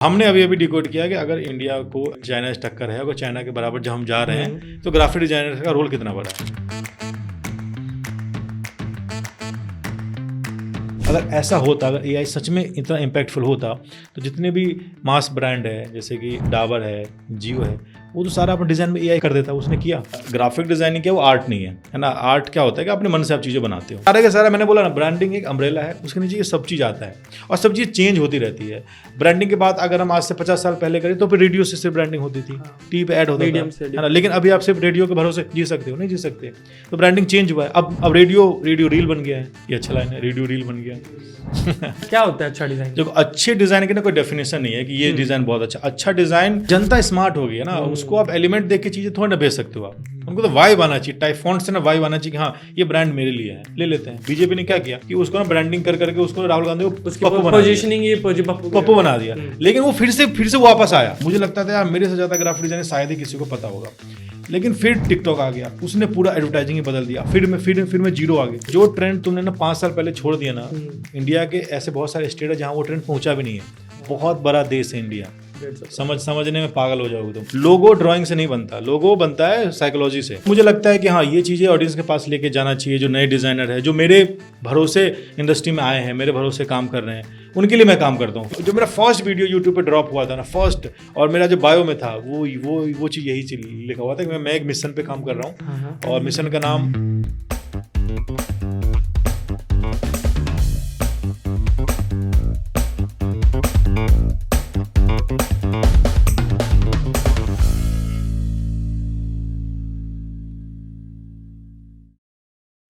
हमने अभी अभी डिकोड किया कि अगर इंडिया को चाइना से टक्कर है, अगर चाइना के बराबर जब हम जा रहे हैं तो ग्राफिक डिजाइनर का रोल कितना बड़ा है। अगर ऐसा होता, अगर एआई सच में इतना इम्पैक्टफुल होता तो जितने भी मास ब्रांड है जैसे कि डाबर है, जियो है, वो तो सारा अपने डिज़ाइन में एआई कर देता है। उसने किया ग्राफिक डिजाइनिंग किया, वो आर्ट नहीं है ना। आर्ट क्या होता है कि अपने मन से आप चीज़ें बनाते हो। सारे का सारा मैंने बोला ना, ब्रांडिंग एक अम्ब्रेला है, उसके नीचे ये सब चीज़ आता है और सब चीज़ चेंज होती रहती है। ब्रांडिंग की बात अगर हम आज से 50 साल पहले करें तो फिर रेडियो से सिर्फ ब्रांडिंग होती थी, टीवी पे ऐड होता था, है ना। लेकिन अभी आप सिर्फ रेडियो के भरोसे जी सकते हो, नहीं जी सकते। तो ब्रांडिंग चेंज हुआ है। अब रेडियो रील बन गया है। ये अच्छा लाइन है, रेडियो रील बन गया क्या होता है अच्छा डिजाइन? देखो, अच्छे डिजाइन की ना कोई डेफिनेशन नहीं है कि ये डिजाइन बहुत अच्छा डिजाइन। जनता स्मार्ट हो गई है ना, उसको आप एलिमेंट देख के चीजें थोड़ी ना भेज सकते हो आप। उनको तो वाइब आना चाहिए, टाइप फॉन्ट से ना वाइब आना चाहिए कि हाँ ये ब्रांड मेरे लिए है, ले लेते हैं। बीजेपी ने क्या किया कि उसको ना ब्रांडिंग कर करके उसको राहुल गांधी को पप्पू बना दिया। लेकिन वो फिर से वापस आया। मुझे लगता था यार मेरे से ज्यादा ग्राफिक डिजाइन शायद ही किसी को पता होगा। लेकिन फिर टिकटॉक आ गया, उसने पूरा एडवर्टाइजिंग ही बदल दिया। फिर में जीरो आ गया। जो ट्रेंड तुमने ना 5 साल पहले छोड़ दिया ना, इंडिया के ऐसे बहुत सारे स्टेट है जहाँ वो ट्रेंड पहुंचा भी नहीं है। बहुत बड़ा देश है इंडिया, समझने में पागल हो जाओगे तुम। लोगो ड्राइंग से नहीं बनता, लोगो बनता है साइकोलॉजी से। मुझे लगता है कि हाँ ये चीजें ऑडियंस के पास लेके जाना चाहिए। जो नए डिजाइनर है, जो मेरे भरोसे इंडस्ट्री में आए हैं, मेरे भरोसे काम कर रहे हैं, उनके लिए मैं काम करता हूँ। जो मेरा फर्स्ट वीडियो यूट्यूब पे ड्रॉप हुआ था ना, फर्स्ट, और मेरा जो बायो में था वो चीज़ यही लिखा हुआ था कि मैं एक मिशन पे काम कर रहा हूँ और मिशन का नाम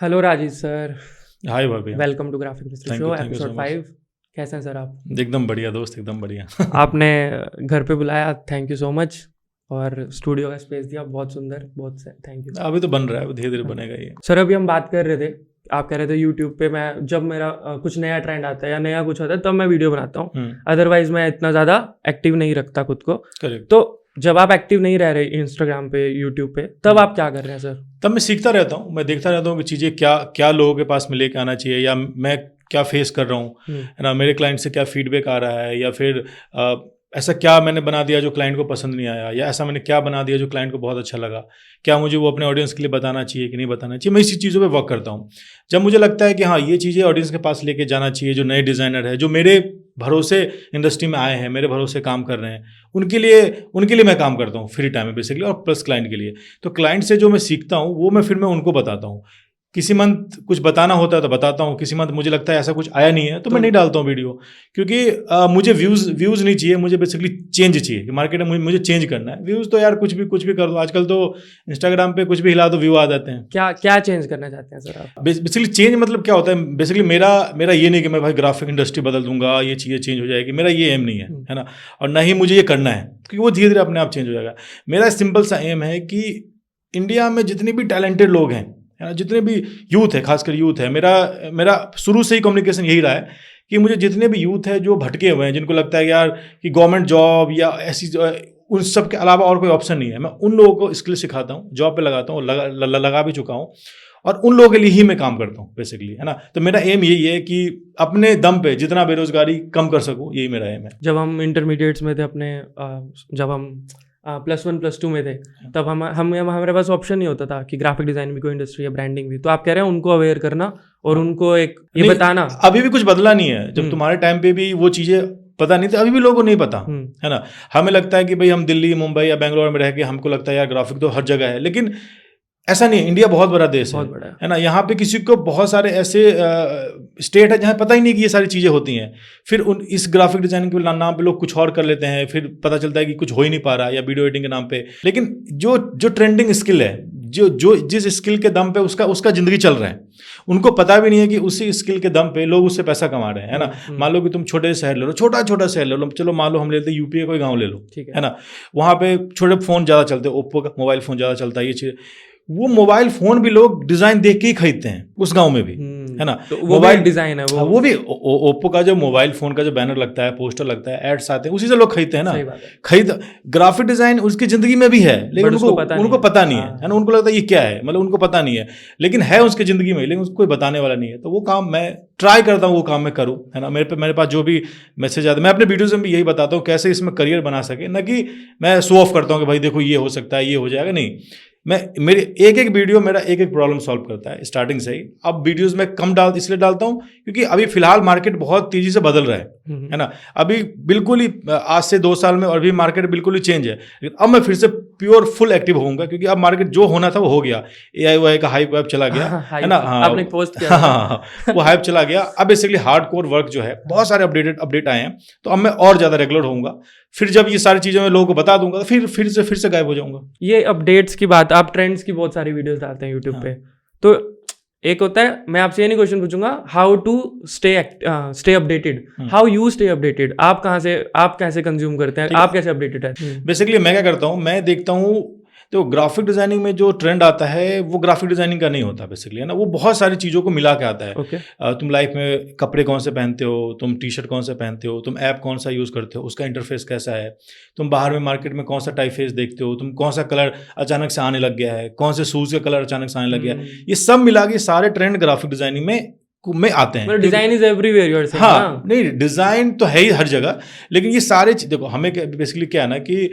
हेलो राजीव सर। हाय भाभी, welcome to graphic mystery show episode 5। कैसे हैं सर आप? एकदम बढ़िया दोस्त, एकदम बढ़िया। आपने घर पे बुलाया, थैंक यू सो मच। और स्टूडियो का स्पेस दिया, बहुत सुंदर, बहुत थैंक यू। अभी तो बन रहा है, धीरे धीरे बनेगा ये। सर अभी हम बात कर रहे थे, आप कह रहे थे यूट्यूब पे मैं जब मेरा कुछ नया ट्रेंड आता है या नया कुछ होता है तब मैं वीडियो बनाता हूँ, अदरवाइज मैं इतना ज़्यादा एक्टिव नहीं रखता खुद को। तो जब आप एक्टिव नहीं रह रहे इंस्टाग्राम पे, यूट्यूब पे, तब आप क्या कर रहे हैं सर? तब मैं सीखता रहता हूँ, मैं देखता रहता हूँ कि चीज़ें क्या लोगों के पास में लेके आना चाहिए, या मैं क्या फेस कर रहा हूँ, है ना। मेरे क्लाइंट से क्या फीडबैक आ रहा है, या फिर ऐसा क्या मैंने बना दिया जो क्लाइंट को पसंद नहीं आया, या ऐसा मैंने क्या बना दिया जो क्लाइंट को बहुत अच्छा लगा। क्या मुझे वो अपने ऑडियंस के लिए बताना चाहिए कि नहीं बताना चाहिए। मैं इसी चीज़ों पे वर्क करता हूँ। जब मुझे लगता है कि हाँ ये चीज़ें ऑडियंस के पास लेके जाना चाहिए, जो नए डिज़ाइनर है, जो मेरे भरोसे इंडस्ट्री में आए हैं, मेरे भरोसे काम कर रहे हैं, उनके लिए मैं काम करता हूँ फ्री टाइम में बेसिकली, और प्लस क्लाइंट के लिए। तो क्लाइंट से जो मैं सीखता हूँ वो मैं उनको बताता हूँ। किसी मंथ कुछ बताना होता है तो बताता हूँ, किसी मंथ मुझे लगता है ऐसा कुछ आया नहीं है तो मैं नहीं डालता हूँ वीडियो, क्योंकि मुझे व्यूज़ नहीं चाहिए, मुझे बेसिकली चेंज चाहिए कि मार्केट में मुझे चेंज करना है। व्यूज़ तो यार कुछ भी कर दो, आजकल तो इंस्टाग्राम पे कुछ भी हिला दो व्यू आ जाते हैं। क्या चेंज करना चाहते हैं सर आप? बेसिकली चेंज मतलब क्या होता है, बेसिकली मेरा ये नहीं कि मैं भाई ग्राफिक इंडस्ट्री बदल दूंगा, ये चीज़ें चेंज हो जाएगी, मेरा ये एम नहीं है ना। और ना ही मुझे ये करना है, क्योंकि वो धीरे धीरे अपने आप चेंज हो जाएगा। मेरा सिंपल सा एम है कि इंडिया में जितने भी टैलेंटेड लोग हैं, जितने भी यूथ है, खासकर यूथ है, मेरा शुरू से ही कम्युनिकेशन यही रहा है कि मुझे जितने भी यूथ है जो भटके हुए हैं, जिनको लगता है यार कि गवर्नमेंट जॉब या ऐसी, उन सब के अलावा और कोई ऑप्शन नहीं है, मैं उन लोगों को स्किल सिखाता हूँ, जॉब पे लगाता हूँ, लगा भी चुका हूँ, और उन लोगों के लिए ही मैं काम करता हूँ बेसिकली, है ना। तो मेरा एम यही है कि अपने दम पे जितना बेरोजगारी कम कर सकूँ, यही मेरा एम है। जब हम इंटरमीडिएट्स में थे अपने, जब हम +1 +2 में थे, तब हमारे पास ऑप्शन नहीं होता था कि ग्राफिक डिजाइन भी कोई इंडस्ट्री है, ब्रांडिंग भी। तो आप कह रहे हैं उनको अवेयर करना और उनको एक ये बताना। अभी भी कुछ बदला नहीं है। जब तुम्हारे टाइम पे भी वो चीजें पता नहीं थी, अभी भी लोगों को नहीं पता, है ना। हमें लगता है कि भाई हम दिल्ली, मुंबई या बेंगलोर में रह के हमको लगता है यार ग्राफिक तो हर जगह है, लेकिन ऐसा नहीं है। इंडिया बहुत बड़ा देश है ना। यहाँ पे किसी को बहुत सारे ऐसे स्टेट है जहाँ पता ही नहीं कि ये सारी चीज़ें होती हैं। फिर इस ग्राफिक डिजाइनिंग के नाम पे लोग कुछ और कर लेते हैं, फिर पता चलता है कि कुछ हो ही नहीं पा रहा, या वीडियो एडिटिंग के नाम पे। लेकिन जो ट्रेंडिंग स्किल है, जो जिस स्किल के दम पे उसका जिंदगी चल रहा है, उनको पता भी नहीं है कि उसी स्किल के दम पे लोग उससे पैसा कमा रहे हैं, है ना। मान लो कि तुम छोटे शहर ले लो, छोटा शहर ले लो, चलो मान लो हम लेते यूपी का कोई गाँव ले लो, है ना। वहाँ पे छोटे फ़ोन ज़्यादा चलते हैं, ओप्पो का मोबाइल फ़ोन ज़्यादा चलता है, ये चीज़। वो मोबाइल फ़ोन भी लोग डिज़ाइन देख के ही खरीदते हैं उस गांव में भी, है ना। तो वो मोबाइल डिजाइन है वो भी ओप्पो का जो मोबाइल फोन का जो बैनर लगता है, पोस्टर लगता है, एड्स आते हैं, उसी से लोग खरीदते हैं ना। ग्राफिक डिजाइन उसकी जिंदगी में भी है, लेकिन उनको पता नहीं है ना। उनको लगता है ये क्या है, मतलब उनको पता नहीं है, लेकिन है उसकी जिंदगी में, लेकिन उसको कोई बताने वाला नहीं है। तो वो काम मैं ट्राई करता हूँ, वो काम मैं करूँ, है ना। मेरे पास जो भी मैसेज आता है, मैं अपने वीडियोज में भी यही बताता हूँ कैसे इसमें करियर बना सके, ना कि मैं शो ऑफ करता हूँ कि भाई देखो ये हो सकता है, ये हो जाएगा। नहीं, मेरे एक वीडियो मेरा एक प्रॉब्लम सॉल्व करता है स्टार्टिंग से ही। अब वीडियोस में कम इसलिए डालता हूं क्योंकि अभी फिलहाल मार्केट बहुत तेजी से बदल रहा है ना। अभी बिल्कुल ही आज से 2 साल में और भी मार्केट बिल्कुल ही चेंज है, लेकिन अब मैं फिर से प्योर फुल एक्टिव होऊंगा, क्योंकि अब मार्केट जो होना था वो हो गया। AI का हाइप वाइप चला गया, है ना। आपने पोस्ट किया हाँ, वो हाइप चला गया। अब बेसिकली हार्डकोर वर्क जो है, बहुत सारे अपडेट आए हैं, तो अब मैं और ज्यादा रेगुलर होऊंगा। फिर जब ये सारी चीजें मैं लोगों को बता दूंगा तो फिर से गायब हो जाऊंगा। ये अपडेट्स की बात, आप ट्रेंड्स की बहुत सारी वीडियोस डालते हैं यूट्यूब पे, तो एक होता है, मैं आपसे ये नहीं क्वेश्चन पूछूंगा how to stay updated, how you stay updated, आप कैसे कंज्यूम करते हैं, आप कैसे अपडेटेड है। बेसिकली मैं क्या करता हूँ, मैं देखता हूँ तो ग्राफिक डिजाइनिंग में जो ट्रेंड आता है वो ग्राफिक डिजाइनिंग का नहीं होता बेसिकली, है ना। वो बहुत सारी चीज़ों को मिला के आता है। तुम लाइफ में कपड़े कौन से पहनते हो, तुम टी शर्ट कौन से पहनते हो, तुम ऐप कौन सा यूज़ करते हो, उसका इंटरफेस कैसा है, तुम बाहर में मार्केट में कौन सा टाइपफेस देखते हो, तुम कौन सा कलर अचानक से आने लग गया है, कौन से शूज़ का कलर अचानक से आने लग गया है, ये सब मिला के सारे ट्रेंड ग्राफिक डिजाइनिंग में आते हैं। Design is everywhere. हाँ, नहीं, डिजाइन तो है ही हर जगह, लेकिन ये सारे देखो हमें बेसिकली क्या है ना कि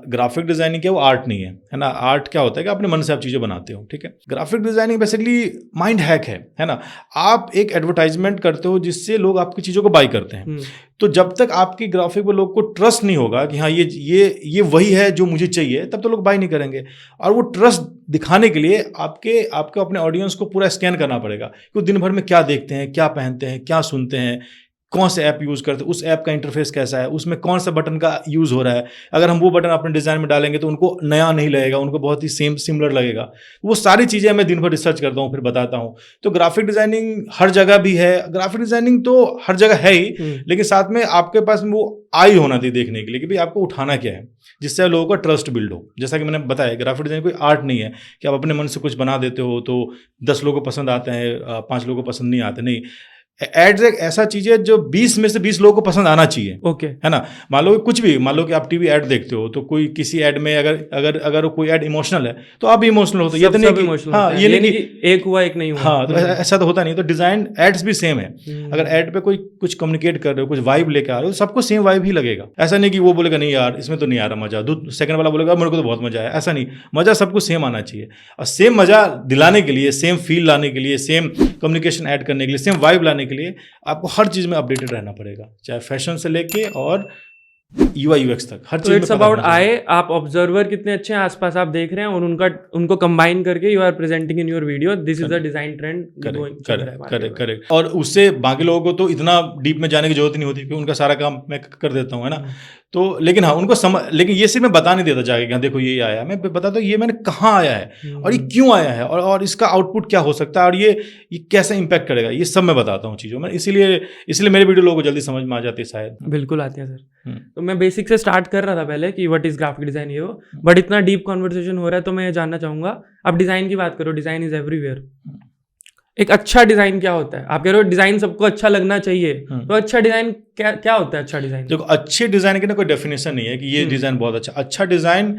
ग्राफिक डिजाइनिंग क्या, वो आर्ट नहीं है ना। आर्ट क्या होता है कि अपने मन से आप चीजें बनाते हो, ठीक है। Graphic designing basically mind hack है ना। आप एक एडवर्टाइजमेंट करते हो जिससे लोग आपकी चीजों को बाय करते हैं। तो जब तक आपकी ग्राफिक पर लोग को ट्रस्ट नहीं होगा कि हाँ ये वही है जो मुझे चाहिए, तब तो लोग बाय नहीं करेंगे। और वो ट्रस्ट दिखाने के लिए आपको अपने ऑडियंस को पूरा स्कैन करना पड़ेगा कि दिन भर में क्या देखते हैं, क्या पहनते हैं, क्या सुनते हैं, कौन से ऐप यूज़ करते हैं, उस ऐप का इंटरफेस कैसा है, उसमें कौन सा बटन का यूज़ हो रहा है। अगर हम वो बटन अपने डिज़ाइन में डालेंगे तो उनको नया नहीं लगेगा, उनको बहुत ही सिमिलर लगेगा। वो सारी चीज़ें मैं दिन भर रिसर्च करता हूँ, फिर बताता हूँ। तो ग्राफिक डिज़ाइनिंग हर जगह भी है, ग्राफिक डिज़ाइनिंग तो हर जगह है ही, लेकिन साथ में आपके पास वो आई होना चाहिए देखने के लिए कि भाई आपको उठाना क्या है, जिससे लोगों का ट्रस्ट बिल्ड हो। जैसा कि मैंने बताया, ग्राफिक डिज़ाइन कोई आर्ट नहीं है कि आप अपने मन से कुछ बना देते हो तो 10 लोगों को पसंद आते हैं, 5 लोगों को पसंद नहीं आते। नहीं, एड्स एक ऐसा चीज है जो 20 में से 20 लोगों को पसंद आना चाहिए। ओके, है ना। मान लो कुछ भी, मान लो कि आप टीवी ऐड देखते हो तो कोई किसी ऐड में अगर कोई ऐड इमोशनल है तो आप भी इमोशनल हो। तो ये तो नहीं कि हाँ, ये नहीं कि एक हुआ एक नहीं हुआ। हाँ, तो ऐसा तो होता नहीं। तो डिजाइन एड्स भी सेम है। अगर ऐड पे कोई कुछ कम्युनिकेट कर रहे हो, कुछ वाइब लेकर आ रहे हो, सबको सेम वाइब ही लगेगा। ऐसा नहीं कि वो बोलेगा नहीं यार इसमें तो नहीं आ रहा मजा, सेकंड वाला बोलेगा मेरे को तो बहुत मजा आया। ऐसा नहीं, मजा सबको सेम आना चाहिए। और सेम मजा दिलाने के लिए, सेम फील लाने के लिए, सेम कम्युनिकेशन ऐड करने के लिए, सेम वाइब लाने के लिए आपको हर चीज में अपडेटेड रहना पड़ेगा, चाहे फैशन से लेके और UI UX तक, हर चीज में। इट्स अबाउट आप ऑब्जर्वर कितने अच्छे हैं आसपास आप देख रहे हैं, और उनको कंबाइन करके you are presenting in your video. This is the design trend. Correct. और उससे बाकी लोगों को तो इतना डीप में जाने की जरूरत नहीं होती क्योंकि उनका सारा काम मैं कर देता हूँ, है ना। तो लेकिन हाँ, उनको लेकिन ये सिर्फ मैं बता नहीं देता जाके कि देखो ये आया, मैं बताता हूँ ये मैंने कहाँ आया है और ये क्यों आया है और इसका आउटपुट क्या हो सकता है और ये कैसे इंपैक्ट करेगा, ये सब मैं बताता हूँ चीज़ों में। इसीलिए मेरे वीडियो लोगों को जल्दी समझ में आ जाती है शायद। बिल्कुल आती है सर। तो मैं बेसिक से स्टार्ट कर रहा था पहले कि व्हाट इज ग्राफिक डिजाइन, ये हो, बट इतना डीप कॉन्वर्सेशन हो रहा है तो मैं ये जानना चाहूंगा, अब डिजाइन की बात करो, डिजाइन इज एवरीवेयर। एक अच्छा डिजाइन क्या होता है? आप कह रहे हो डिजाइन सबको अच्छा लगना चाहिए, तो अच्छा डिजाइन क्या होता है? अच्छा डिजाइन, देखो अच्छे डिजाइन की ना कोई डेफिनेशन नहीं है कि ये डिजाइन बहुत अच्छा डिजाइन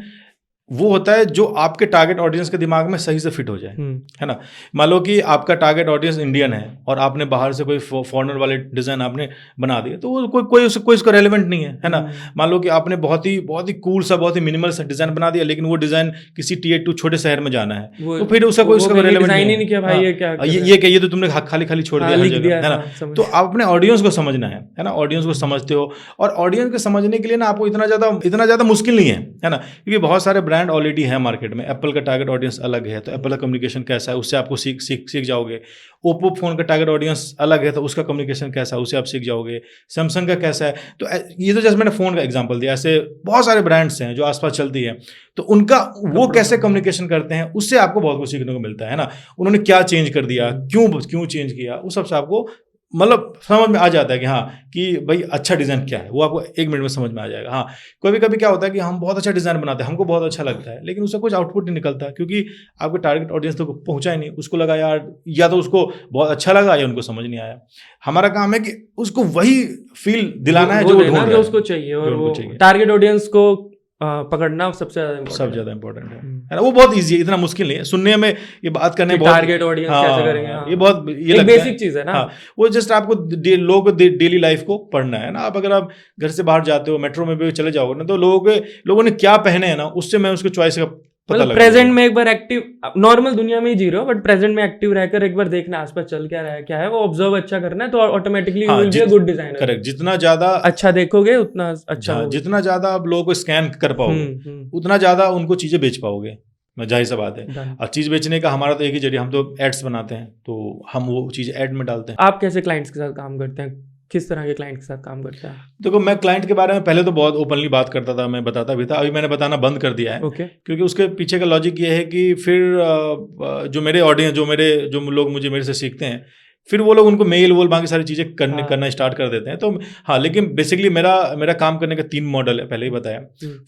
वो होता है जो आपके टारगेट ऑडियंस के दिमाग में सही से फिट हो जाए, है ना। मान लो कि आपका टारगेट ऑडियंस इंडियन है और आपने बाहर से कोई फॉरेनर वाले डिजाइन आपने बना दिए तो वो कोई उसको रेलेवेंट नहीं है ना। मान लो कि आपने बहुत ही कूल सा, बहुत ही मिनिमल सा डिजाइन बना दिया, लेकिन वो डिजाइन किसी Tier 2 छोटे शहर में जाना है तो फिर उसका रेलेवेंट नहीं है। ये तो तुमने खाली छोड़ दिया, है ना। तो आप अपने ऑडियंस को समझना है ना। ऑडियंस को समझते हो और ऑडियंस को समझने के लिए ना आपको इतना ज्यादा मुश्किल नहीं है ना, क्योंकि बहुत सारे ब्रांड ऑलरेडी है मार्केट में। एप्पल का टारगेट ऑडियंस अलग है तो एप्पल का कम्युनिकेशन कैसा है उससे आपको सीख जाओगे। ओप्पो फोन का टारगेट ऑडियंस अलग है तो उसका कम्युनिकेशन कैसा है उससे आप सीख जाओगे। सैमसंग का कैसा है, तो ये तो जैसे मैंने फोन का एग्जांपल दिया, ऐसे बहुत सारे ब्रांड्स हैं जो आसपास चलती है, तो उनका वो कैसे कम्युनिकेशन करते हैं उससे आपको बहुत कुछ सीखने को मिलता है ना। उन्होंने क्या चेंज कर दिया, क्यों चेंज किया, उस सबसे आपको मतलब समझ में आ जाता है कि हाँ कि भाई अच्छा डिज़ाइन क्या है, वो आपको 1 मिनट में समझ में आ जाएगा। हाँ, कभी कभी क्या होता है कि हम बहुत अच्छा डिज़ाइन बनाते हैं, हमको बहुत अच्छा लगता है, लेकिन उससे कुछ आउटपुट नहीं निकलता, क्योंकि आपके टारगेट ऑडियंस तक पहुंचा ही नहीं। उसको लगा यार, या तो उसको बहुत अच्छा लगा या उनको समझ नहीं आया। हमारा काम है कि उसको वही फील दिलाना है जो ढूंढ रहा है, उसको चाहिए, और वो टारगेट ऑडियंस को पकड़ना सबसे ज्यादा इम्पोर्टेंट है ना। वो बहुत इजी है, इतना मुश्किल नहीं है सुनने में, ये बात करने बहुत टारगेट ऑडियंस कैसे करेंगे, ये बहुत ये बेसिक चीज है ना। वो जस्ट आपको लोगों को डेली लाइफ को पढ़ना है ना। आप अगर आप घर से बाहर जाते हो, मेट्रो में भी चले जाओगे ना, तो लोगों ने क्या पहने हैं ना, उससे मैं उसको चॉइस का मतलब प्रेजेंट में एक बार एक्टिव, नॉर्मल दुनिया में ही जी रहे हो, बट प्रेजेंट में एक्टिव रहकर एक बार देखना आसपास चल क्या है वो ऑब्जर्व अच्छा करना है, तो automatically you will be a good designer. Correct, जितना ज्यादा अच्छा देखोगे उतना अच्छा, जितना ज्यादा आप लोगों को स्कैन कर पाओगे उतना ज्यादा उनको चीजें बेच पाओगे। जाहिर सा बात है। और चीज बेचने का हमारा तो एक ही जरिया, हम तो एड्स बनाते हैं, तो हम वो चीज एड में डालते हैं। आप कैसे क्लाइंट्स के साथ काम करते हैं, किस तरह के क्लाइंट के साथ काम करते हैं? देखो, मैं क्लाइंट के बारे में पहले तो बहुत ओपनली बात करता था, मैं बताता भी था, अभी मैंने बताना बंद कर दिया है। क्योंकि उसके पीछे का लॉजिक ये है कि फिर जो मेरे ऑडियंस, जो लोग मेरे से सीखते हैं, फिर वो लोग उनको मेल बाकी सारी चीज़ें करना स्टार्ट कर देते हैं। तो हाँ, लेकिन बेसिकली मेरा काम करने का 3 मॉडल है, पहले ही बताया।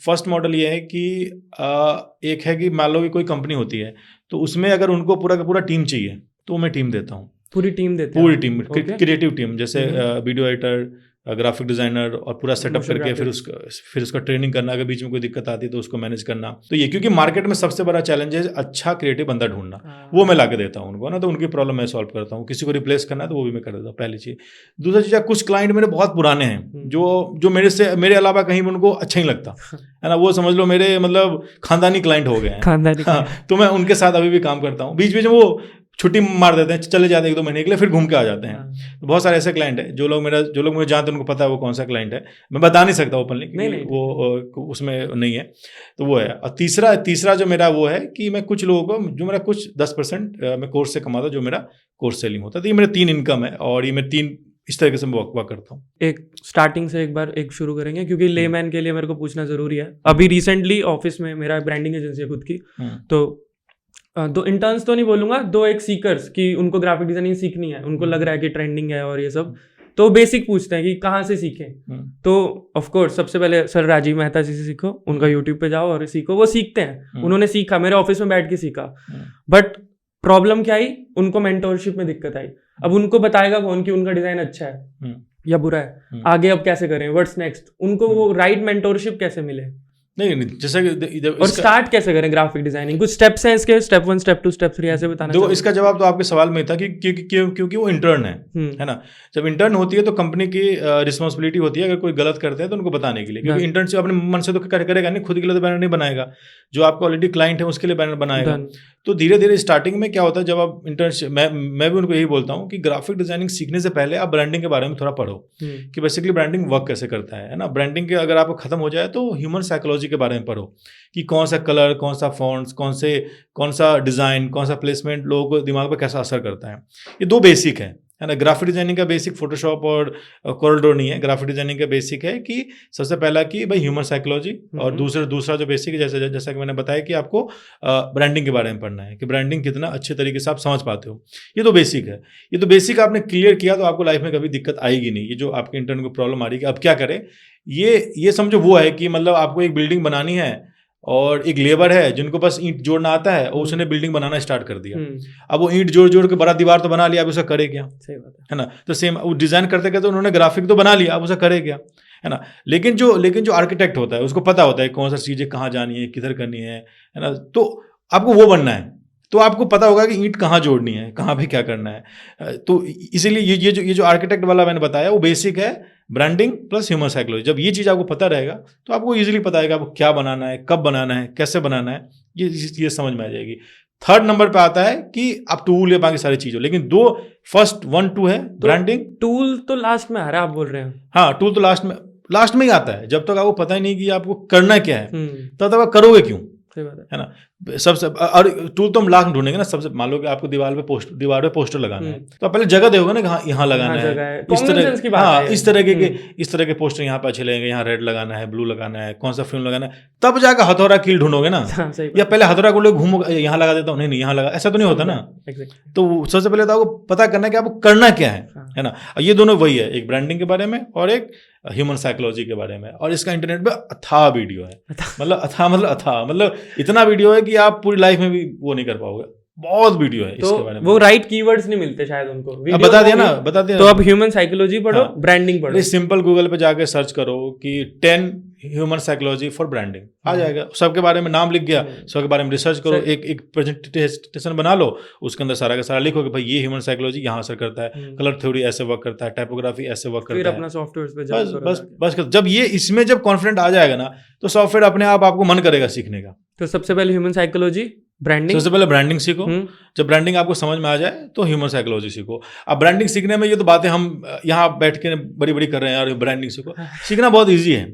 फर्स्ट मॉडल ये है कि एक है कि मान लो कि कोई कंपनी होती है, तो उसमें अगर उनको पूरा का पूरा टीम चाहिए, तो मैं टीम देता हूँ, पूरी टीम क्रिएटिव टीम, जैसे वीडियो एडिटर, ग्राफिक डिजाइनर, और पूरा सेटअप करके फिर उसका ट्रेनिंग करना, अगर बीच में कोई दिक्कत आती है तो उसको मैनेज करना। तो ये, क्योंकि मार्केट में सबसे बड़ा चैलेंज है अच्छा क्रिएटिव बंदा ढूंढना, वो मैं ला के देता हूँ उनको ना, तो उनकी प्रॉब्लम मैं सॉल्व करता हूँ। किसी को रिप्लेस करना है तो वो भी मैं कर देता हूँ, पहली चीज़। दूसरा चीज़, कुछ क्लाइंट मेरे बहुत पुराने हैं, जो मेरे अलावा कहीं उनको अच्छा नहीं लगता है ना, वो समझ लो मेरे मतलब खानदानी क्लाइंट हो गए हैं। तो मैं उनके साथ अभी भी काम करता हूँ। बीच बीच में वो छुट्टी मार देते हैं, चले जाते हैं 1-2 महीने के लिए, फिर घूम के आ जाते हैं। तो बहुत सारे ऐसे क्लाइंट हैं, जो लोग मुझे जानते हैं, उनको पता है वो कौन सा क्लाइंट है। मैं बता नहीं सकता ओपनली, क्योंकि वो उसमें नहीं है, तो वो है। और तीसरा जो मेरा वो है कि मैं कुछ लोगों को, जो मेरा कुछ 10% मैं कोर्स से कमाता, जो मेरा कोर्स सेलिंग होता है। तो ये मेरे 3 इनकम है, और ये मैं 3 इस तरीके से मैं वर्क करता हूँ। एक स्टार्टिंग से एक शुरू करेंगे, क्योंकि लेमैन के लिए मेरे को पूछना जरूरी है। अभी रिसेंटली ऑफिस में मेरा ब्रांडिंग एजेंसी है खुद की, तो 2 इंटर्न्स तो नहीं बोलूंगा, 2 एक सीकर्स कि उनको ग्राफिक डिजाइनिंग सीखनी है, उनको लग रहा है कि ट्रेंडिंग है और ये सब, तो बेसिक पूछते हैं कि कहाँ से सीखें। तो ऑफ कोर्स सबसे पहले सर राजीव मेहता जी से सीखो, उनका यूट्यूब पे जाओ और सीखो। वो सीखते हैं, उन्होंने सीखा, मेरे ऑफिस में बैठ के सीखा। बट प्रॉब्लम क्या आई, उनको मेंटोरशिप में दिक्कत आई। अब उनको बताएगा कौन कि उनका डिजाइन अच्छा है या बुरा है, आगे अब कैसे करें, व्हाट्स नेक्स्ट, उनको वो राइट मेंटोरशिप कैसे मिले, नहीं जैसे और स्टार्ट कैसे करें ग्राफिक डिजाइनिंग, कुछ स्टेप्स हैं इसके, स्टेप 1 स्टेप 2 स्टेप 3 ऐसे बताना। देखो, इसका जवाब तो आपके सवाल में था कि क्योंकि वो इंटर्न है ना। जब इंटर्न होती है तो कंपनी की रिस्पॉन्सिबिलिटी होती है, अगर कोई गलत करते हैं तो उनको बताने के लिए, क्योंकि इंटर्नशिप अपने मन से तो करेगा नहीं, खुद के लिए तो बैनर नहीं बनाएगा, जो आपका ऑलरेडी क्लाइंट है उसके लिए बैनर बनाएगा। तो धीरे धीरे स्टार्टिंग में क्या होता है, जब आप इंटर्नशिप, मैं भी उनको यही बोलता हूँ कि ग्राफिक डिजाइनिंग सीखने से पहले आप ब्रांडिंग के बारे में थोड़ा पढ़ो, कि बेसिकली ब्रांडिंग वर्क कैसे करता है ना। ब्रांडिंग के अगर आपको खत्म हो जाए तो ह्यूमन साइकोलॉजी के बारे में पढ़ो, कि कौन सा कलर, कौन सा फॉन्ट्स, कौन सा डिज़ाइन, कौन सा प्लेसमेंट लोगों को दिमाग पर कैसा असर करता है। ये 2 बेसिक है ना। ग्राफिक डिजाइनिंग का बेसिक फोटोशॉप और कोरलड्रॉ नहीं है। ग्राफिक डिजाइनिंग का बेसिक है कि सबसे पहला कि भाई ह्यूमन साइकोलॉजी, और दूसरा जो बेसिक है, जैसा कि मैंने बताया कि आपको ब्रांडिंग के बारे में पढ़ना है, कि ब्रांडिंग कितना अच्छे तरीके से आप समझ पाते हो। ये तो बेसिक है। ये तो बेसिक आपने क्लियर किया तो आपको लाइफ में कभी दिक्कत आएगी नहीं। ये जो आपके इंटर्न को प्रॉब्लम आ रही है कि अब क्या करें, ये समझो वो है कि मतलब आपको एक बिल्डिंग बनानी है और एक लेबर है जिनको बस ईंट जोड़ना आता है, और उसने बिल्डिंग बनाना स्टार्ट कर दिया। अब वो ईंट जोड़ के बड़ा दीवार तो बना लिया, अब उसका करे क्या, सही बात है ना। तो सेम वो डिजाइन करते करते उन्होंने ग्राफिक तो बना लिया, अब उसका करे क्या, है ना। लेकिन जो आर्किटेक्ट होता है उसको पता होता है कौन सा चीजें कहाँ जानी है, किधर करनी है ना। तो आपको वो बनना है, तो आपको पता होगा कि ईंट कहाँ जोड़नी है, कहाँ पे क्या करना है। तो इसीलिए ये जो आर्किटेक्ट वाला मैंने बताया वो बेसिक है, ब्रांडिंग प्लस ह्यूमन साइकोलॉजी। जब ये चीज़ आपको पता रहेगा तो आपको इजीली पता है कि आपको क्या बनाना है, कब बनाना है, कैसे बनाना है, ये समझ में आ जाएगी। 3rd नंबर पे आता है कि आप टूल या बाकी सारी चीज़ों, लेकिन 1 2 है ब्रांडिंग। टूल तो लास्ट में आ रहा है, आप बोल रहे हैं। हाँ, टूल तो लास्ट में ही आता है। जब तक आपको पता ही नहीं कि आपको करना क्या है, तब तक आप करोगे क्यों, है ना। सबसे और टूल तो हम लाख ढूंढेंगे ना। सबसे मान लो कि आपको दीवार पे पोस्टर लगाना है, तो आप पहले जगह देखोगे ना कि हाँ यहाँ लगाना है, इस तरह, हाँ इस तरह के पोस्टर यहाँ पे अच्छे लगेंगे, यहाँ रेड लगाना है, ब्लू लगाना है, कौन सा फिल्म लगाना है, तब जाकर हथौड़ा कील ढूंढोगे ना। या पहले हथौड़ा को लोग घूमो, यहाँ लगा देता हूँ, नहीं यहाँ लगा, ऐसा तो नहीं होता ना। तो सबसे पहले तो आपको पता करना है कि आपको करना क्या है ना। ये दोनों वही है, एक ब्रांडिंग के बारे में और एक ह्यूमन साइकोलॉजी के बारे में। और इसका इंटरनेट पे अथाह वीडियो है, मतलब इतना वीडियो है कि आप पूरी लाइफ में भी वो नहीं कर पाओगे, बहुत वीडियो है इसके बारे में। वो राइट कीवर्ड्स नहीं मिलते शायद उनको, अब बता दिया। तो अब ह्यूमन साइकोलॉजी पढ़ो, ब्रांडिंग पढ़ो। सिंपल गूगल पे जाके सर्च करो कि 10 ह्यूमन साइकोलॉजी फॉर ब्रांडिंग, आ जाएगा। सबके बारे में नाम लिख गया, सबके बारे में रिसर्च करो, एक प्रेजेंटेशन बना लो, उसके अंदर सारा का सारा लिखो कि भाई ये ह्यूमन साइकोलॉजी यहाँ असर करता है, कलर थ्योरी ऐसे वर्क करता है, टाइपोग्राफी ऐसे वर्क करता है, अपना सॉफ्टवेयर पे बस जब ये इसमें जब कॉन्फिडेंट आ जाएगा ना, तो सॉफ्टवेयर अपने आप आपको मन करेगा सीखने का। तो सबसे पहले ह्यूमन साइकोलॉजी, ब्रांडिंग, सबसे पहले ब्रांडिंग सीखो। जब ब्रांडिंग आपको समझ में आ जाए तो ह्यूमन साइकोलॉजी सीखो। अब ब्रांडिंग सीखने में ये तो बातें हम यहाँ बैठ के बड़ी बड़ी कर रहे हैं, और ब्रांडिंग सीखो, सीखना बहुत इजी है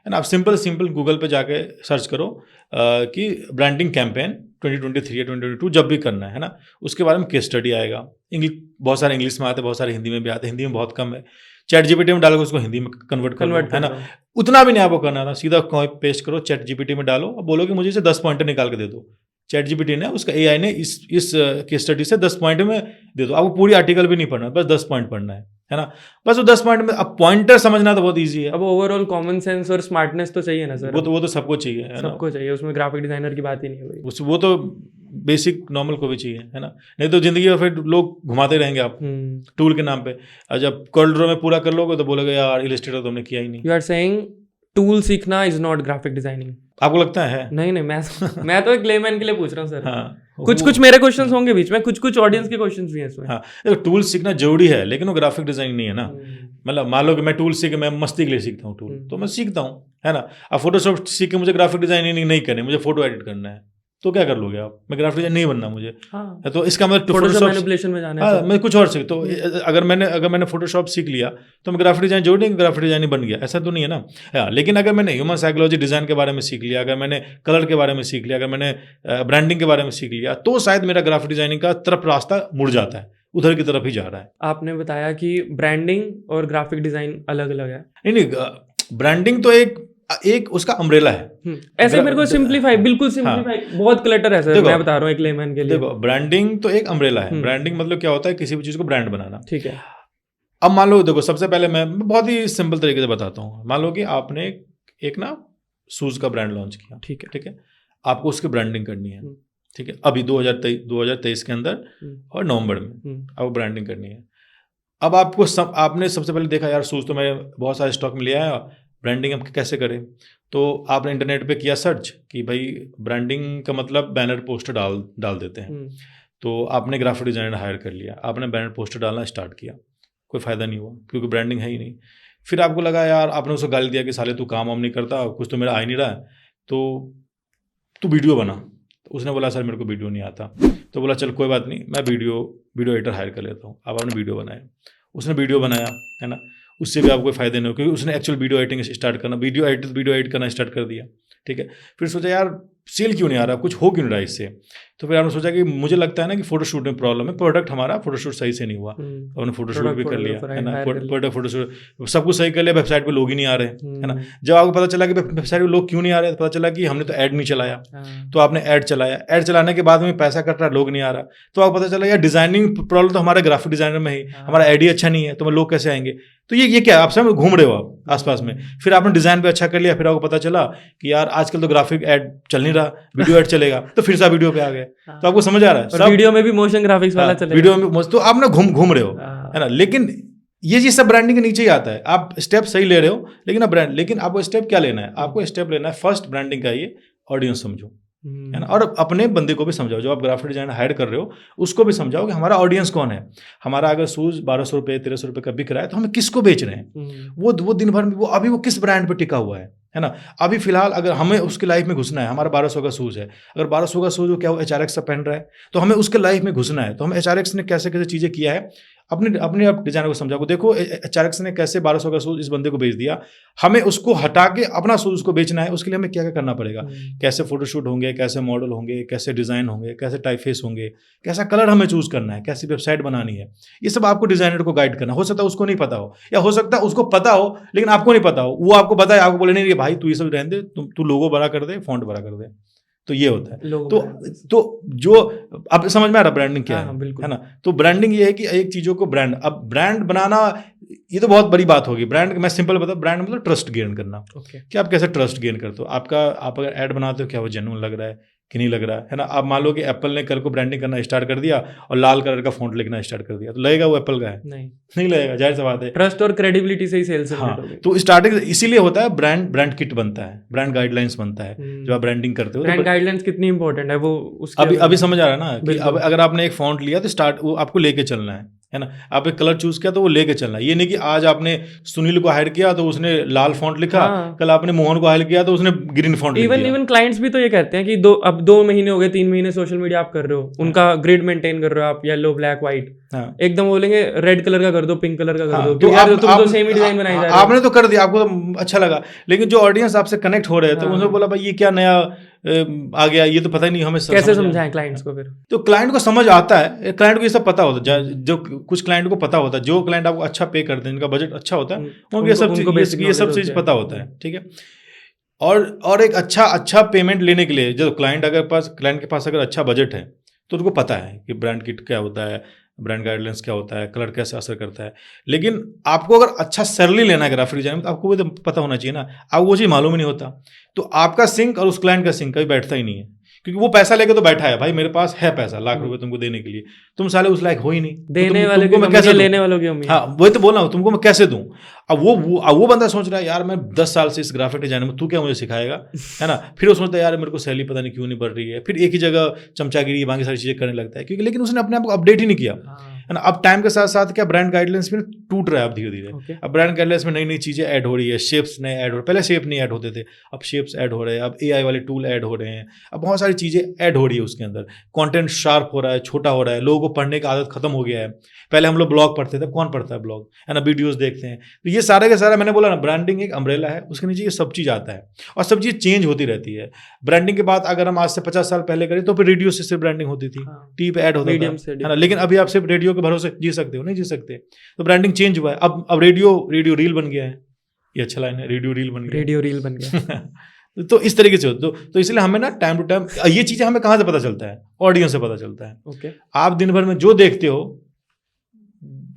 ना। आप सिंपल गूगल पे जाके सर्च करो कि ब्रांडिंग कैंपेन 2023 या 2022 जब भी करना है ना, उसके बारे में केस स्टडी आएगा। बहुत सारे इंग्लिश में आते हैं, बहुत सारे हिंदी में भी आते हैं, हिंदी में बहुत कम है। चैट जीपीटी में डालोगे, उसको हिंदी में कन्वर्ट है ना, उतना भी नहीं आपको करना था, सीधा कॉपी पेस्ट करो, चैट जीपीटी में डालो, अब बोलो कि मुझे इसे 10 पॉइंटर निकाल के दे दो। चैट जीपीटी ने, उसका एआई ने इस केस स्टडी से 10 पॉइंट में दे दो। आपको पूरी आर्टिकल भी नहीं पढ़ना, बस 10 पॉइंट पढ़ना है ना। बस वो 10 पॉइंट में, अब पॉइंटर समझना तो बहुत इजी है। अब ओवरऑल कॉमन सेंस और स्मार्टनेस तो चाहिए ना सर। वो तो सबको चाहिए, सबको चाहिए, उसमें ग्राफिक डिजाइनर की बात ही नहीं हुई। वो तो बेसिक नॉर्मल को भी चाहिए, है ना। नहीं तो जिंदगी में फिर लोग घुमाते रहेंगे आप टूल के नाम पे। और जब कॉर्डरो में पूरा कर लोगे तो बोलोगे यार इलस्ट्रेटर तो हमने किया ही नहीं। यू आर सेइंग टूल सीखना इज नॉट ग्राफिक डिजाइनिंग, आपको लगता है? नहीं मैं तो एक लेमैन के लिए पूछ रहा हूँ सर। हाँ, कुछ मेरे क्वेश्चंस होंगे बीच में, कुछ ऑडियंस के क्वेश्चंस भी हैं इसमें। हाँ, देखो टूल सीखना जरूरी है, लेकिन वो ग्राफिक डिजाइनिंग नहीं है ना। मतलब मान लो कि मैं टूल सीख, मैं मस्ती के लिए सीखता हूँ टूल, तो मैं सीखता हूँ, है ना। अब फोटोशॉप सीख के मुझे ग्राफिक डिजाइनिंग नहीं करनी, मुझे फोटो एडिट करना है, तो क्या कर लोगे आप? मैं ग्राफिक डिजाइन नहीं बनना मुझे। हाँ। तो इसका मतलब फोटोशॉप मैनिपुलेशन में जाना है, मैं कुछ और सीख। तो अगर मैंने फोटोशॉप सीख लिया तो मैं ग्राफिक डिजाइन जरूरी नहीं ग्राफिक डिजाइन बन गया, ऐसा तो नहीं है ना। लेकिन अगर मैंने ह्यूमन साइकोलॉजी डिजाइन के बारे में सीख लिया, अगर मैंने कलर के बारे में सीख लिया, अगर मैंने ब्रांडिंग के बारे में सीख लिया, तो शायद मेरा ग्राफिक डिजाइनिंग का तरफ रास्ता मुड़ जाता है, उधर की तरफ ही जा रहा है। आपने बताया कि ब्रांडिंग और ग्राफिक डिजाइन अलग अलग है। नहीं, ब्रांडिंग तो एक उसका अम्ब्रेला है। ऐसे मेरे को सिंपलीफाई, बिल्कुल सिंपलीफाई, बहुत क्लटर है सर, मैं बता रहा हूँ एक लेमैन के लिए। देखो, ब्रांडिंग तो एक अम्ब्रेला है। ब्रांडिंग मतलब क्या होता है? किसी भी चीज को ब्रांड बनाना। ठीक है। अब मान लो, देखो सबसे पहले मैं बहुत ही सिंपल तरीके से बताता हूँ। मान लो कि आपने एक ना शूज का ब्रांड लॉन्च किया, ठीक है, आपको उसकी ब्रांडिंग करनी है, ठीक है, अभी 2023 के अंदर और नवंबर में आपको ब्रांडिंग करनी है। अब आपने सबसे पहले देखा यार शूज तो मैं बहुत सारे स्टॉक में लिया है, ब्रांडिंग हम कैसे करें? तो आपने इंटरनेट पे किया सर्च कि भाई ब्रांडिंग का मतलब बैनर पोस्टर डाल देते हैं। तो आपने ग्राफिक डिजाइनर हायर कर लिया, आपने बैनर पोस्टर डालना स्टार्ट किया, कोई फायदा नहीं हुआ क्योंकि ब्रांडिंग है ही नहीं। फिर आपको लगा यार, आपने उसको गाली दिया कि साले तू काम वाम नहीं करता, कुछ तो मेरा आ ही नहीं रहा है, तो तू वीडियो बना। तो उसने बोला सर मेरे को वीडियो नहीं आता। तो बोला चल कोई बात नहीं, मैं वीडियो एडिटर हायर कर लेता हूँ। अब आपने वीडियो बनाया, उसने वीडियो बनाया, है ना, उससे भी आपको कोई फायदा नहीं हो क्योंकि उसने एक्चुअल वीडियो एडिटिंग स्टार्ट करना, वीडियो एडिट करना स्टार्ट कर दिया, ठीक है। फिर सोचा यार सेल क्यों नहीं आ रहा, कुछ हो क्यों नहीं रहा इससे। तो फिर आपने सोचा कि मुझे लगता है ना कि फोटोशूट में प्रॉब्लम है, प्रोडक्ट हमारा फोटोशूट सही से नहीं हुआ। आपने फोटोशूट भी कर लिया, है ना, प्रोडक्ट फोटोशूट सब कुछ सही कर लिया, वेबसाइट पे लोग ही नहीं आ रहे, है ना। जब आपको पता चला कि वेबसाइट पे लोग क्यों नहीं आ रहे, पता चला कि हमने तो ऐड नहीं चलाया। तो आपने ऐड चलाया, ऐड चलाने के बाद में पैसा कट रहा, लोग नहीं आ रहा। तो आपको पता चला यार डिजाइनिंग प्रॉब्लम तो हमारे ग्राफिक डिजाइनर में ही, हमारा ऐड ही अच्छा नहीं है, तो लोग कैसे आएंगे। तो ये क्या आप सब घूम रहे हो आप आसपास में। फिर आपने डिजाइन पे अच्छा कर लिया, फिर आपको पता चला कि यार आजकल तो ग्राफिक ऐड चल नहीं रहा, वीडियो ऐड चलेगा, तो फिर से वीडियो पे आ गए। तो आपको समझ आ रहा है, सब वीडियो में भी मोशन ग्राफिक्स वाला चलेगा, वीडियो में तो आप ना घूम रहे हो, है ना। लेकिन ये चीज सब ब्रांडिंग के नीचे ही आता है। आप स्टेप सही ले रहे हो, लेकिन अब लेकिन आपको स्टेप क्या लेना है? आपको स्टेप लेना है फर्स्ट ब्रांडिंग का, ये ऑडियंस समझो, है ना, और अपने बंदे को भी समझाओ। जो आप ग्राफिक डिजाइनर हायर कर रहे हो उसको भी समझाओ कि हमारा ऑडियंस कौन है। हमारा अगर शूज 1200 रुपये 1300 रुपये का बिक रहा है, तो हमें किसको बेच रहे हैं? वो दिन भर में वो अभी वो किस ब्रांड पे टिका हुआ है है ना। अभी फिलहाल अगर हमें उसके लाइफ में घुसना है, हमारा 1200 का शूज़ है, अगर 1200 का शूज़ क्या वो HRX का पहन रहा है तो हमें उसके लाइफ में घुसना है, तो हम HRX ने कैसे कैसे चीज़ें किया है अपने अपने आप डिजाइनर को समझा को, देखो HRX ने कैसे 1200 का शूज इस बंदे को बेच दिया, हमें उसको हटा के अपना शूज उसको बेचना है, उसके लिए हमें क्या क्या करना पड़ेगा, कैसे फोटोशूट होंगे, कैसे मॉडल होंगे, कैसे डिजाइन होंगे, कैसे टाइपफेस होंगे, कैसा कलर हमें चूज करना है, कैसी वेबसाइट बनानी है, ये सब आपको डिजाइनर को गाइड करना। हो सकता है उसको नहीं पता हो, या हो सकता है उसको पता हो लेकिन आपको नहीं पता हो, वो आपको बताए, आपको बोले नहीं भाई तू ये सब रहने दे, तू लोगो बड़ा कर दे, फॉन्ट बड़ा कर दे, तो ये होता है। तो जो अब समझ में आ रहा ब्रांडिंग क्या है ना। तो ब्रांडिंग ये है कि एक चीजों को ब्रांड, अब ब्रांड बनाना ये तो बहुत बड़ी बात होगी। ब्रांड मैं सिंपल बता, ब्रांड मतलब ट्रस्ट गेन करना। कि आप कैसे ट्रस्ट गेन करते हो, आप अगर ऐड बनाते हो क्या वो जेन्युइन लग रहा है कि नहीं लग रहा है ना। आप मान लो कि एप्पल ने कल को ब्रांडिंग करना स्टार्ट कर दिया और लाल कलर का फॉन्ट लिखना स्टार्ट कर दिया, तो लगेगा वो एप्पल का है? नहीं लगेगा, जाहिर सी बात है। ट्रस्ट और क्रेडिबिलिटी से ही सेल्स हाँ, तो स्टार्टिंग इसीलिए होता है, ब्रांड किट बनता है, ब्रांड गाइडलाइंस बनता है जब आप ब्रांडिंग करते हो। ब्रांड गाइडलाइंस कितनी इंपॉर्टेंट है वो अभी समझ आ रहा है ना कि अब अगर आपने एक फॉन्ट लिया तो स्टार्ट वो आपको लेके चलना है ना। आप एक कलर चूज किया तो वो लेके चलना है। ये नहीं कि आज आपने सुनील को हायर किया तो उसने लाल फॉन्ट लिखा, कल आपने मोहन को हायर किया तो उसने ग्रीन फॉन्ट लिखा। इवन क्लाइंट्स भी तो ये कहते हैं कि अब 2 महीने हो गए, 3 महीने सोशल मीडिया आप कर रहे हो, उनका ग्रिड मेंटेन कर रहे हो आप, येलो ब्लैक व्हाइट, एकदम बोलेंगे रेड कलर का कर दो, पिंक कलर का कर दो, तो यार तुम तो सेम ही डिजाइन बनाई जा रहे हो। आपने तो कर दिया, आपको तो अच्छा लगा, लेकिन जो ऑडियंस आपसे कनेक्ट हो रहे हैं तो उन्होंने बोला भाई ये क्या नया आ गया, ये तो पता ही नहीं हमें। कैसे समझाएं क्लाइंट्स को? फिर तो क्लाइंट को समझ आता है, क्लाइंट को ये सब पता होता है, जो कुछ क्लाइंट को पता होता है, जो क्लाइंट आपको अच्छा पे करते हैं, जिनका बजट अच्छा होता है, उनको ये सब चीज पता होता है, ठीक है। और एक अच्छा पेमेंट लेने के लिए जो क्लाइंट के पास अगर अच्छा बजट है तो उनको पता है कि ब्रांड किट क्या होता है, ब्रांड गाइडलाइंस क्या होता है, कलर कैसे असर करता है। लेकिन आपको अगर अच्छा सैलरी लेना है ग्राफिक डिजाइन में तो आपको भी तो पता होना चाहिए ना। आपको वो चीज़ मालूम ही नहीं होता तो आपका सिंक और उस क्लाइंट का सिंक कभी बैठता ही नहीं है, क्योंकि वो पैसा लेके तो बैठा है, भाई मेरे पास है पैसा लाख रुपए तुमको देने के लिए, तुम साले उस लायक हो ही नहीं, देने वाले को मैं कैसे, लेने वालों की उम्मीद। हाँ वही तो बोल रहा हूँ, तुमको मैं कैसे दूं। अब वो बंदा सोच रहा है यार मैं 10 साल से इस ग्राफिक डिजाइन में, तू क्या मुझे सिखाएगा, है ना। फिर वो सोचता है यार मेरे को सैलरी पता नहीं क्यों नहीं बढ़ रही है, फिर एक ही जगह चमचागिरी बाकी सारी चीजें करने लगता है, क्योंकि लेकिन उसने अपने आप को अपडेट ही नहीं किया, है ना। अब टाइम के साथ साथ क्या ब्रांड गाइडलाइंस में टूट रहा है अब धीरे धीरे। अब ब्रांड गाइडलाइंस में नई नई चीजें ऐड हो रही है, शेप्स नए ऐड हो रहे, पहले शेप नहीं ऐड होते थे, अब शेप्स ऐड हो रहे हैं, अब AI वाले टूल ऐड हो रहे हैं, अब बहुत सारी चीजें ऐड हो रही है उसके अंदर। कंटेंट शार्प हो रहा है, छोटा हो रहा है, लोगों को पढ़ने की आदत खत्म हो गया है। पहले हम लोग ब्लॉग पढ़ते थे, कौन पढ़ता है ब्लॉग, है ना, वीडियोस देखते हैं। तो ये सारे का सारा मैंने बोला ना, ब्रांडिंग एक अम्ब्रेला है, उसके नीचे ये सब चीज आता है और सब चीज चेंज होती रहती है। ब्रांडिंग के बाद अगर हम आज से 50 साल पहले करें तो फिर रेडियो से सिर्फ ब्रांडिंग होती थी, टीवी पे ऐड होता था, है ना। लेकिन अभी आप सिर्फ रेडियो के भरोसे जी सकते हो, नहीं जी सकते। तो ब्रांडिंग चेंज हुआ है। अब रेडियो रील बन गया है, ये अच्छा लाइन है, रेडियो रील बन गया तो इस तरीके से तो इसलिए हमें ना टाइम टू टाइम ये चीजें हमें कहाँ से पता चलता है, ऑडियंस से पता चलता है। आप दिन भर में जो देखते हो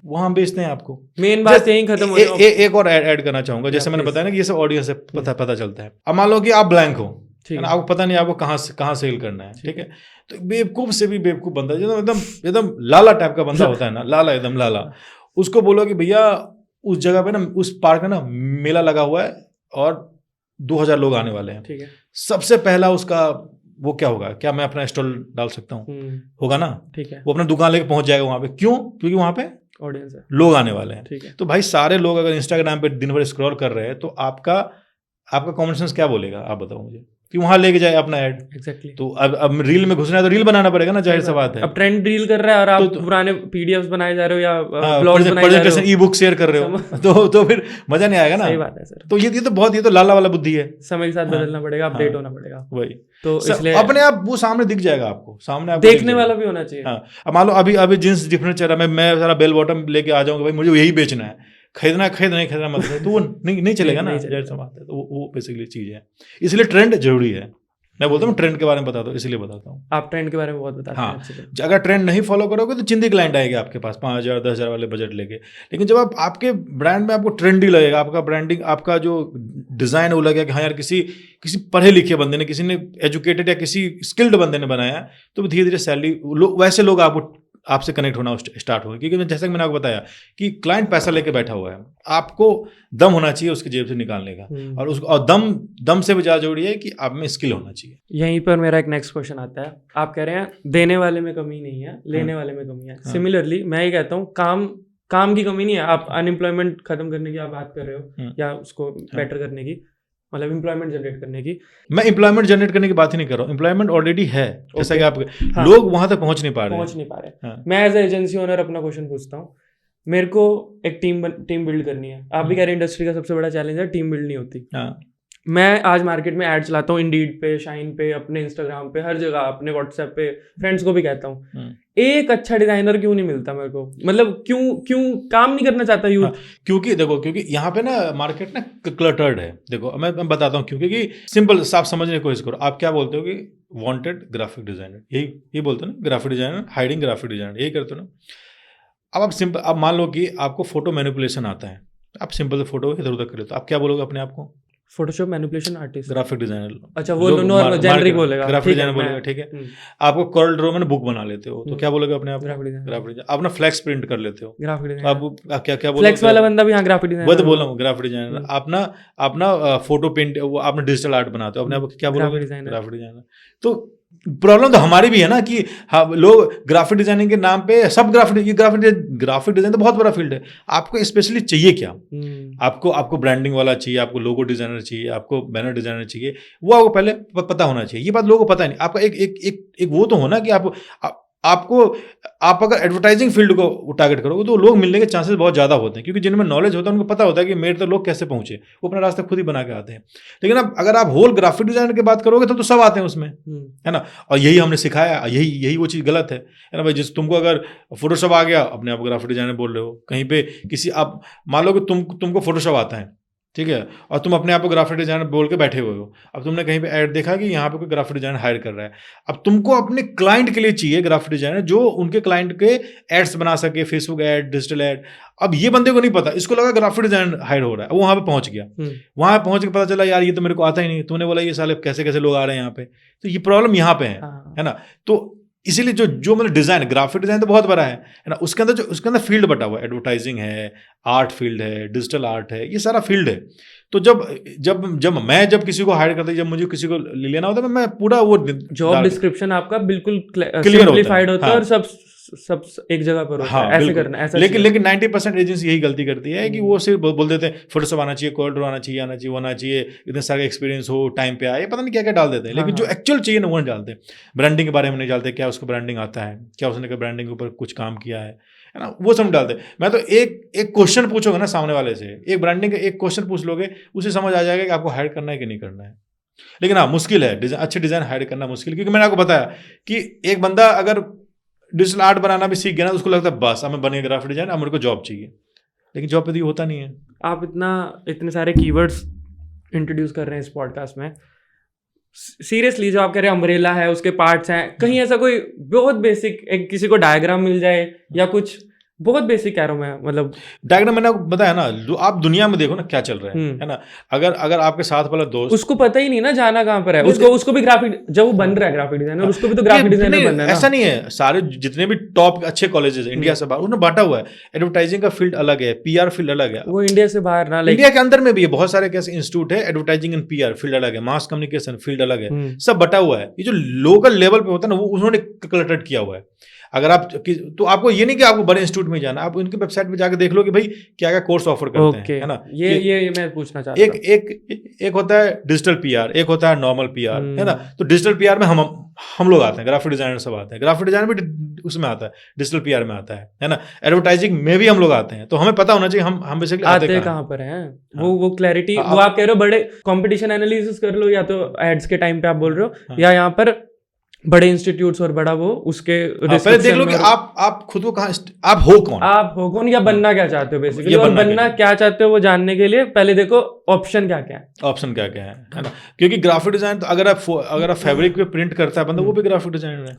वहां हम बेचते हैं आपको। मेन बात यही खत्म हो गई। एक और ऐड करना चाहूंगा, जैसे मैंने बताया ना कि ये सब ऑडियंस से पता चलता है। अब मान लो कि आप ब्लैंक हो, आपको पता नहीं आपको कहाँ सेल करना है, ठीक है। तो बेवकूफ से भी बेवकूफ बंदा, एकदम लाला टाइप का बंदा होता है ना, लाला एकदम लाला, उसको बोलो कि भैया उस जगह पे ना, उस पार्क में ना मेला लगा हुआ है और 2000 लोग आने वाले हैं, ठीक है। सबसे पहला उसका वो क्या होगा, क्या मैं अपना स्टॉल डाल सकता हूँ, होगा ना, ठीक है। वो अपना दुकान लेके पहुंच जाएगा वहां पे, क्यों? क्योंकि वहां पे ऑडियंस है, लोग आने वाले हैं, ठीक है। तो भाई सारे लोग अगर इंस्टाग्राम पे दिन भर स्क्रॉल कर रहे हैं तो आपका कॉमन सेंस क्या बोलेगा, आप बताओ मुझे, कि वहां लेके जाए अपना ऐड। एग्जैक्टली। तो अब रील में घुसना है तो रील बनाना पड़ेगा ना, जाहिर सी बात है। अब ट्रेंड रील कर रहा है और आप पुराने पीडीएफ्स बनाए जा रहे हो या ब्लॉग्स बनाए जा रहे हो, ई बुक शेयर कर रहे हो तो फिर मजा नहीं आएगा ना। सही बात है सर। तो ये तो लाला वाला बुद्धि है, समय के साथ बदलना पड़ेगा, अपडेट होना पड़ेगा। वही तो इसलिए अपने आप वो सामने दिख जाएगा, आपको सामने आप देखने वाला भी होना चाहिए। हाँ, अब मान लो अभी जींस डिफरेंट चल रहा है, मैं सारा बेल बॉटम लेके आ जाऊंगा, भाई मुझे यही बेचना है, खरीदना नहीं खरीदना मतलब, तो वो नहीं चलेगा ना, जाहिर सी बात है। तो वो बेसिकली चीज है, इसलिए ट्रेंड जरूरी है। मैं बोलता हूँ ट्रेंड के बारे में बताता हूँ, इसलिए बताता हूँ। आप ट्रेंड के बारे में बहुत बताते हैं। हाँ, अगर ट्रेंड नहीं फॉलो करोगे तो चिंदी क्लाइंट आएंगे आपके पास 5000 10,000 वाले बजट लेके। लेकिन जब आपके ब्रांड में आपको ट्रेंडी लगेगा, आपका ब्रांडिंग, आपका जो डिजाइन वो लगेगा कि हाँ यार किसी पढ़े लिखे बंदे ने, किसी ने एजुकेटेड या किसी स्किल्ड बंदे ने बनाया, तो धीरे धीरे सैलरी वैसे लोग आपसे कनेक्ट होना स्टार्ट होगा। क्योंकि जैसा कि मैंने आपको बताया कि क्लाइंट पैसा लेके बैठा हुआ है, आपको दम होना चाहिए उसकी जेब से निकालने का, और दम से भी ज़्यादा जरूरी है कि आप में स्किल होना चाहिए। यहीं पर मेरा एक नेक्स्ट क्वेश्चन आता है। आप कह रहे हैं देने वाले में कमी नहीं है, लेने वाले में कमी है। सिमिलरली मैं ये कहता हूँ काम की कमी नहीं है। आप अनएम्प्लॉयमेंट खत्म करने की आप बात कर रहे हो या उसको बेटर करने की, मतलब एम्प्लॉयमेंट जनरेट करने की? मैं एम्प्लॉयमेंट जनरेट करने की बात ही नहीं कर रहा हूँ, एम्प्लॉयमेंट ऑलरेडी है, जैसा कि आप लोग वहां तक पहुंच नहीं पा रहे। मैं एज एजेंसी ओनर अपना क्वेश्चन पूछता हूँ, मेरे को एक टीम बिल्ड करनी है। आप भी कह रहे हैं इंडस्ट्री का सबसे बड़ा चैलेंज है टीम बिल्ड नहीं होती। मैं आज मार्केट में ऐड चलाता हूँ, इंडीड पे, शाइन पे, अपने इंस्टाग्राम पे, हर जगह, अपने व्हाट्सएप पे, फ्रेंड्स को भी कहता हूँ, एक अच्छा डिजाइनर क्यों नहीं मिलता मेरे को? मतलब क्यों काम नहीं करना चाहता यूथ? क्योंकि देखो, क्योंकि यहाँ पे ना मार्केट ना क्लटर्ड है। देखो मैं बताता हूँ क्योंकि सिंपल आप समझने की कोशिश करो। आप क्या बोलते हो कि वांटेड ग्राफिक डिजाइनर, यही बोलते हो ना, graphic designer, hiding graphic designer, यही करते हो ना। अब आप सिंपल, अब मान लो कि आपको फोटो मैनिपुलेशन आता है, आप सिंपल से फोटो इधर उधर कर लेते हो, आप क्या बोलोगे अपने आप को? Photoshop manipulation artist, graphic designer. अच्छा, वो नॉर्मल जेनरिक बोलेगा, ग्राफिक डिजाइनर बोलेगा, ठीक है। आपको कर्ल ड्रॉ में बुक बना लेते हो तो क्या बोलोगे अपने आप? Graphic designer. आप ना फ्लेक्स प्रिंट कर लेते हो, ग्राफिक डिजाइनर। आप क्या बोलोगे? फ्लेक्स वाला बंदा भी, हाँ, ग्राफिक डिजाइनर। वो तो बोल रहा हूँ, ग्राफिक डिजाइनर। अपना फोटो प्रिंट, वो आपने डिजिटल आर्ट बनाते हो, अपने आप क्या बोलोगे? Graphic designer. तो प्रॉब्लम तो हमारी भी है ना कि लोग ग्राफिक डिजाइनिंग के नाम पे सब ग्राफिक डिजाइन तो बहुत बड़ा फील्ड है। आपको स्पेशली चाहिए क्या? आपको ब्रांडिंग वाला चाहिए, आपको लोगो डिजाइनर चाहिए, आपको बैनर डिजाइनर चाहिए, वो आपको पहले पता होना चाहिए। ये बात लोगों को पता नहीं। आपका एक वो तो होना कि आप अगर एडवर्टाइजिंग फील्ड को टारगेट करोगे तो लोग मिलने के चांसेस बहुत ज़्यादा होते हैं, क्योंकि जिनमें नॉलेज होता है उनको पता होता है कि मेरे तक लोग कैसे पहुंचे, वो अपना रास्ता खुद ही बना के आते हैं। लेकिन अब अगर आप होल ग्राफिक डिजाइनर की बात करोगे तो सब आते हैं उसमें, है ना। और यही हमने सिखाया, यही वो चीज़ गलत है ना भाई। जिस तुमको अगर फोटोशॉप आ गया, अपने आप ग्राफिक डिजाइनर बोल रहे हो, कहीं पे किसी, आप मान लो कि तुमको फोटोशॉप आता है, ठीक है, और तुम अपने आप को ग्राफिक डिजाइनर बोल के बैठे हुए हो। अब तुमने कहीं पे ऐड देखा कि यहाँ पे कोई ग्राफिक डिजाइनर हायर कर रहा है। अब तुमको अपने क्लाइंट के लिए चाहिए ग्राफिक डिजाइनर जो उनके क्लाइंट के एड्स बना सके, फेसबुक ऐड, डिजिटल ऐड। अब ये बंदे को नहीं पता, इसको लगा ग्राफिक डिजाइनर हायर हो रहा है, वो वहां पे पहुंच गया। वहां पहुंच के पता चला यार ये तो मेरे को आता ही नहीं, तूने बोला ये साले कैसे कैसे लोग आ रहे हैं यहाँ पे। तो ये प्रॉब्लम यहाँ पे है ना। तो इसीलिए जो मतलब डिजाइन, ग्राफिक डिजाइन तो बहुत बड़ा है ना। उसके अंदर फील्ड बटा हुआ है, एडवर्टाइजिंग है, आर्ट फील्ड है, डिजिटल आर्ट है, ये सारा फील्ड है। तो जब मैं किसी को हायर करता, जब मुझे किसी को लेना होता है, मैं पूरा वो जॉब डिस्क्रिप्शन आपका बिल्कुल क्लियर होता है और सब एक जगह पर होता है, ऐसे करना, ऐसा। लेकिन 90% एजेंसी यही गलती करती है कि वो सिर्फ बोल देते हैं फोटोशॉप आना चाहिए, कोल्ड ड्रॉ आना चाहिए, इतने सारे एक्सपीरियंस हो, टाइम पे आए, पता नहीं क्या क्या डाल देते हैं। लेकिन जो एक्चुअल चाहिए ना वो नहीं डालते। ब्रांडिंग के बारे में नहीं डालते, क्या उसको ब्रांडिंग आता है, क्या उसने ब्रांडिंग के ऊपर कुछ काम किया है ना, वो सब डालते। मैं तो एक क्वेश्चन पूछोगे ना सामने वाले से, एक ब्रांडिंग का एक क्वेश्चन पूछ लोगे, उसे समझ आ जाएगा कि आपको हायर करना है कि नहीं करना है। लेकिन हाँ, मुश्किल है अच्छे डिजाइन हायर करना, मुश्किल, क्योंकि मैंने आपको बताया कि एक बंदा अगर डिजिटल आर्ट बनाना भी सीख गया ना, तो उसको लगता है बस अब मैं बन गया ग्राफिक डिजाइन, अब मेरे को जॉब चाहिए। लेकिन जॉब पे तो ये होता नहीं है। आप इतने सारे कीवर्ड्स इंट्रोड्यूस कर रहे हैं इस पॉडकास्ट में, सीरियसली जो आप कह रहे हैं अम्ब्रेला है, उसके पार्ट्स हैं, कहीं ऐसा कोई बहुत बेसिक एक किसी को डायग्राम मिल जाए या कुछ बहुत बेसिक कह रहा हूँ मैं, मतलब डायग्राम मैंने आपको बताया ना, जो आप दुनिया में देखो ना क्या चल रहा है ना। अगर आपके साथ वाला दोस्त, उसको पता ही नहीं ना जाना कहाँ पर है, उसको भी ग्राफिक, जब वो बन रहा है ग्राफिक डिजाइनर, उसको भी तो ग्राफिक डिजाइनर बनना है ना। ऐसा नहीं है, सारे जितने भी टॉप अच्छे कॉलेजेस इंडिया से बाहर, उन्होंने बांटा हुआ है। एडवर्टाइजिंग का फील्ड अलग है, पीआर फील्ड अलग है। वो इंडिया से बाहर ना, इंडिया के अंदर में भी है बहुत सारे कैसे इंस्टीट्यूट है, एडवर्टाइजिंग एंड पीआर फील्ड अलग है, मास कम्युनिकेशन फील्ड अलग है, सब बटा हुआ है। ये जो लोकल लेवल पे होता है ना, वो उन्होंने क्लटर्ड किया हुआ है। अगर आप तो आपको ये नहीं कि आपको बड़े इंस्टीट्यूट में जाना, आप उनकी वेबसाइट पे जाकर देख लो कि भाई क्या क्या कोर्स ऑफर करते हैं, है ना। ये मैं पूछना चाहता हूं। एक होता है डिजिटल पीआर, एक होता है नॉर्मल पीआर, है ना। तो डिजिटल पीआर में हम लोग आते हैं, ग्राफिक डिजाइनर सब आते हैं, ग्राफिक डिजाइनर भी उसमें आता है, डिजिटल पीआर में आता है ना। एडवर्टाइजिंग में भी हम लोग आते हैं। तो हमें पता होना चाहिए हम बेसिकली आते कहाँ पर हैं। वो क्लैरिटी, वो आप कह रहे हो बड़े कंपटीशन एनालिसिस कर लो, या तो एड्स के टाइम पे आप बोल रहे हो, या यहाँ पर बड़े इंस्टीट्यूट्स और बड़ा वो उसके पहले देख लो कि आप खुद को कहाँ, आप हो कौन या बनना क्या चाहते हो बेसिकली, और बनना क्या चाहते हो वो जानने के लिए पहले देखो ऑप्शन क्या क्या है ना। क्योंकि ग्राफिक डिजाइन तो अगर आप फैब्रिक पे प्रिंट करता है बंदा, वो भी ग्राफिक डिजाइनर है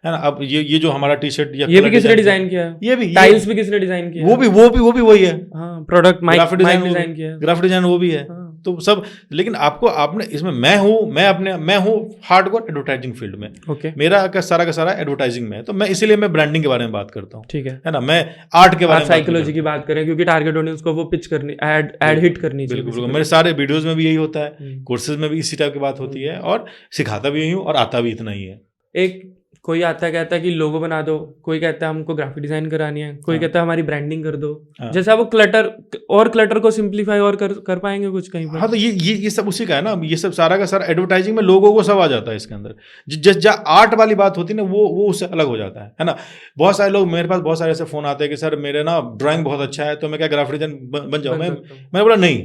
ना। अब ये जो हमारा टी शर्ट, ये भी किसने डिजाइन किया है, ये भी टाइल्स भी किसने डिजाइन किया, वो भी वही है। प्रोडक्ट ग्राफिक डिजाइन किया, ग्राफिक डिजाइन वो भी है। तो सब, लेकिन आपने इसमें मैं हूँ हार्डकोर एडवर्टाइजिंग फील्ड में, मेरा का सारा एडवर्टाइजिंग में है। तो मैं इसीलिए मैं ब्रांडिंग के बारे में बात करता हूँ, ठीक है ना। मैं आर्ट के बारे में, साइकोलॉजी की बात करें, क्योंकि टारगेट ऑडियंस को वो पिच करनी, एड हिट करनी चाहिए। बिल्कुल, मेरे सारे वीडियोस में भी यही होता है, कोर्सेज में भी इसी टाइप की बात होती है, और सिखाता भी यही हूँ और आता भी इतना ही है। एक कोई आता है कहता है कि लोगो बना दो, कोई कहता है हमको ग्राफिक डिजाइन करानी है, कोई कहता है हमारी ब्रांडिंग कर दो। जैसे आप वो क्लटर को सिंप्लीफाई और कर पाएंगे कुछ कहीं पर। हाँ, तो ये सब उसी का है ना, ये सब सारा का सारा एडवर्टाइजिंग में लोगों को सब आ जाता है इसके अंदर। जहाँ आर्ट वाली बाट होती है ना, वो उससे अलग हो जाता है ना। बहुत सारे लोग, मेरे पास बहुत सारे ऐसे फोन आते हैं कि सर मेरे ना ड्राइंग बहुत अच्छा है, तो मैं क्या ग्राफिक डिजाइन बन जाऊँ? मैं बोला नहीं।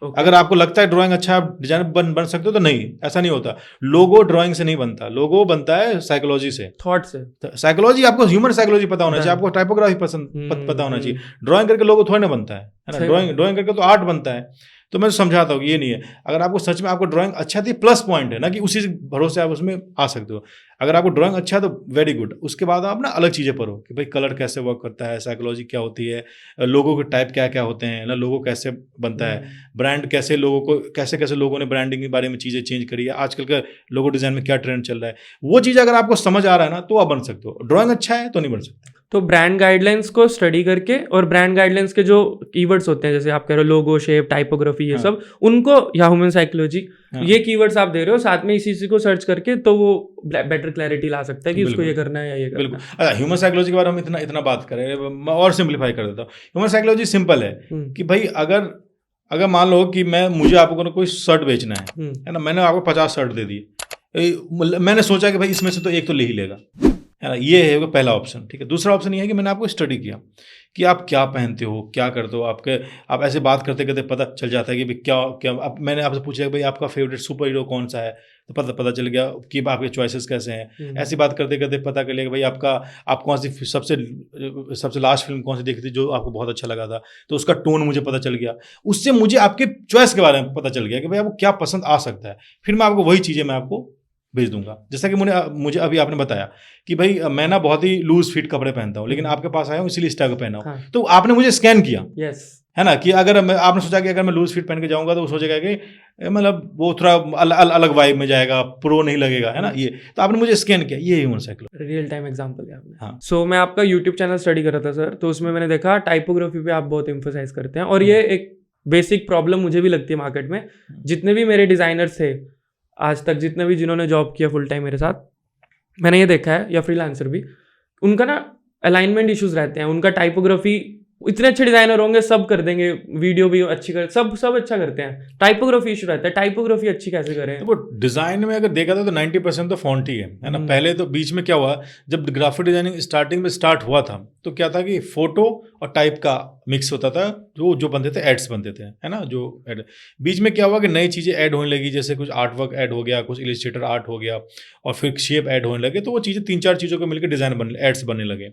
अगर आपको लगता है ड्राइंग अच्छा है, डिजाइनर बन सकते हो, तो नहीं, ऐसा नहीं होता। लोगो ड्राइंग से नहीं बनता, लोगो बनता है साइकोलॉजी से, थॉट से। साइकोलॉजी, आपको ह्यूमन साइकोलॉजी पता होना चाहिए, आपको टाइपोग्राफी पता होना चाहिए। ड्राइंग करके लोगो थोड़ी ना बनता है ना, ड्राइंग करके तो आर्ट बनता है। तो मैं समझाता हूँ कि ये नहीं है। अगर आपको सच में आपको ड्राइंग अच्छा थी, प्लस पॉइंट है ना, कि उसी भरोसे आप उसमें आ सकते हो। अगर आपको ड्राइंग अच्छा है तो वेरी गुड। उसके बाद आप ना अलग चीज़ें पढ़ो कि भाई कलर कैसे वर्क करता है, साइकोलॉजी क्या होती है, लोगों के टाइप क्या क्या होते हैं ना, लोगो कैसे बनता है, ब्रांड कैसे, लोगों को कैसे कैसे लोगों ने ब्रांडिंग के बारे में चीज़ें चेंज करी है, आजकल का लोगो डिज़ाइन में क्या ट्रेंड चल रहा है, वो चीज़ अगर आपको समझ आ रहा है ना, तो आप बन सकते हो। ड्राइंग अच्छा है तो नहीं बन सकते। तो ब्रांड गाइडलाइंस को स्टडी करके, और ब्रांड गाइडलाइंस के जो कीवर्ड्स होते हैं, जैसे आप कह रहे हो लोगो, शेप, टाइपोग्राफी, ये सब, उनको, या ह्यूमन साइकोलॉजी, ये कीवर्ड्स आप दे रहे हो, साथ में इसी को सर्च करके, तो वो बेटर क्लैरिटी ला सकता है कि उसको ये करना है या ये करना है। बिल्कुल। ह्यूमन साइकोलॉजी के बारे में इतना बात करें, मैं और सिंप्लीफाई कर देता हूँ। ह्यूमन साइकोलॉजी सिंपल है कि भाई अगर मान लो कि मुझे आपको कोई शर्ट बेचना है ना, मैंने आपको 50 शर्ट दे दी, मैंने सोचा कि भाई इसमें से तो एक तो ले ही लेगा, है ना, ये है पहला ऑप्शन। ठीक है। दूसरा ऑप्शन ये है कि मैंने आपको स्टडी किया कि आप क्या पहनते हो, क्या करते हो, आप ऐसे बात करते करते पता चल जाता है कि भाई क्या अब मैंने आपसे पूछा कि भाई आपका फेवरेट सुपर हीरो कौन सा है, तो पता चल गया कि आपके चॉइसेस कैसे हैं। ऐसी बात करते करते पता कर लिया कि भाई आप कौन सी सबसे लास्ट फिल्म कौन सी देखी थी जो आपको बहुत अच्छा लगा था, तो उसका टोन मुझे पता चल गया। उससे मुझे आपके चॉइस के बारे में पता चल गया कि भाई आपको क्या पसंद आ सकता है। फिर मैं आपको वही चीज़ें मैं आपको भेज दूंगा। जैसा कि मुझे अभी आपने बताया कि भाई मैं ना बहुत ही लूज फिट कपड़े पहनता हूँ, लेकिन आपके पास आया हूँ इसीलिए इस टाइप का पहना हूँ। तो आपने मुझे स्कैन किया, है ना, कि अगर आपने सोचा कि अगर मैं लूज फिट पहन के जाऊंगा तो वो सोचेगा कि मतलब वो थोड़ा अलग वाइब में जाएगा, प्रो नहीं लगेगा, है ना। ये तो आपने मुझे स्कैन किया, ये human psychology, real time example है आपने। हाँ। सो मैं आपका यूट्यूब चैनल स्टडी कर रहा था सर, तो उसमें मैंने देखा टाइपोग्राफी पे आप बहुत एम्फोसाइज करते हैं, और ये एक बेसिक प्रॉब्लम मुझे भी लगती है मार्केट में। जितने भी मेरे डिजाइनर्स थे आज तक, जितने भी जिन्होंने जॉब किया फुल टाइम मेरे साथ, मैंने ये देखा है, या फ्रीलांसर भी, उनका ना अलाइनमेंट इश्यूज रहते हैं। उनका टाइपोग्राफी, इतने अच्छे डिजाइनर होंगे, सब कर देंगे, वीडियो भी अच्छी कर, सब अच्छा करते हैं, टाइपोग्राफी इशू रहता है। टाइपोग्राफी अच्छी कैसे करें? तो वो डिजाइन में अगर देखा था तो 90% तो फॉन्ट ही है ना। पहले तो बीच में क्या हुआ, जब ग्राफिक डिजाइनिंग स्टार्टिंग में स्टार्ट हुआ था, तो क्या था कि फोटो और टाइप का मिक्स होता था, जो बनते थे एड्स बनते थे, है ना, जो एड। बीच में क्या हुआ कि नई चीज़ें ऐड होने लगी, जैसे कुछ आर्ट वर्क ऐड हो गया, कुछ इलिस्ट्रेटर आर्ट हो गया, और फिर शेप ऐड होने लगे, तो वो चीज़ें 3-4 चीज़ों को मिलकर डिजाइन एड्स बनने लगे।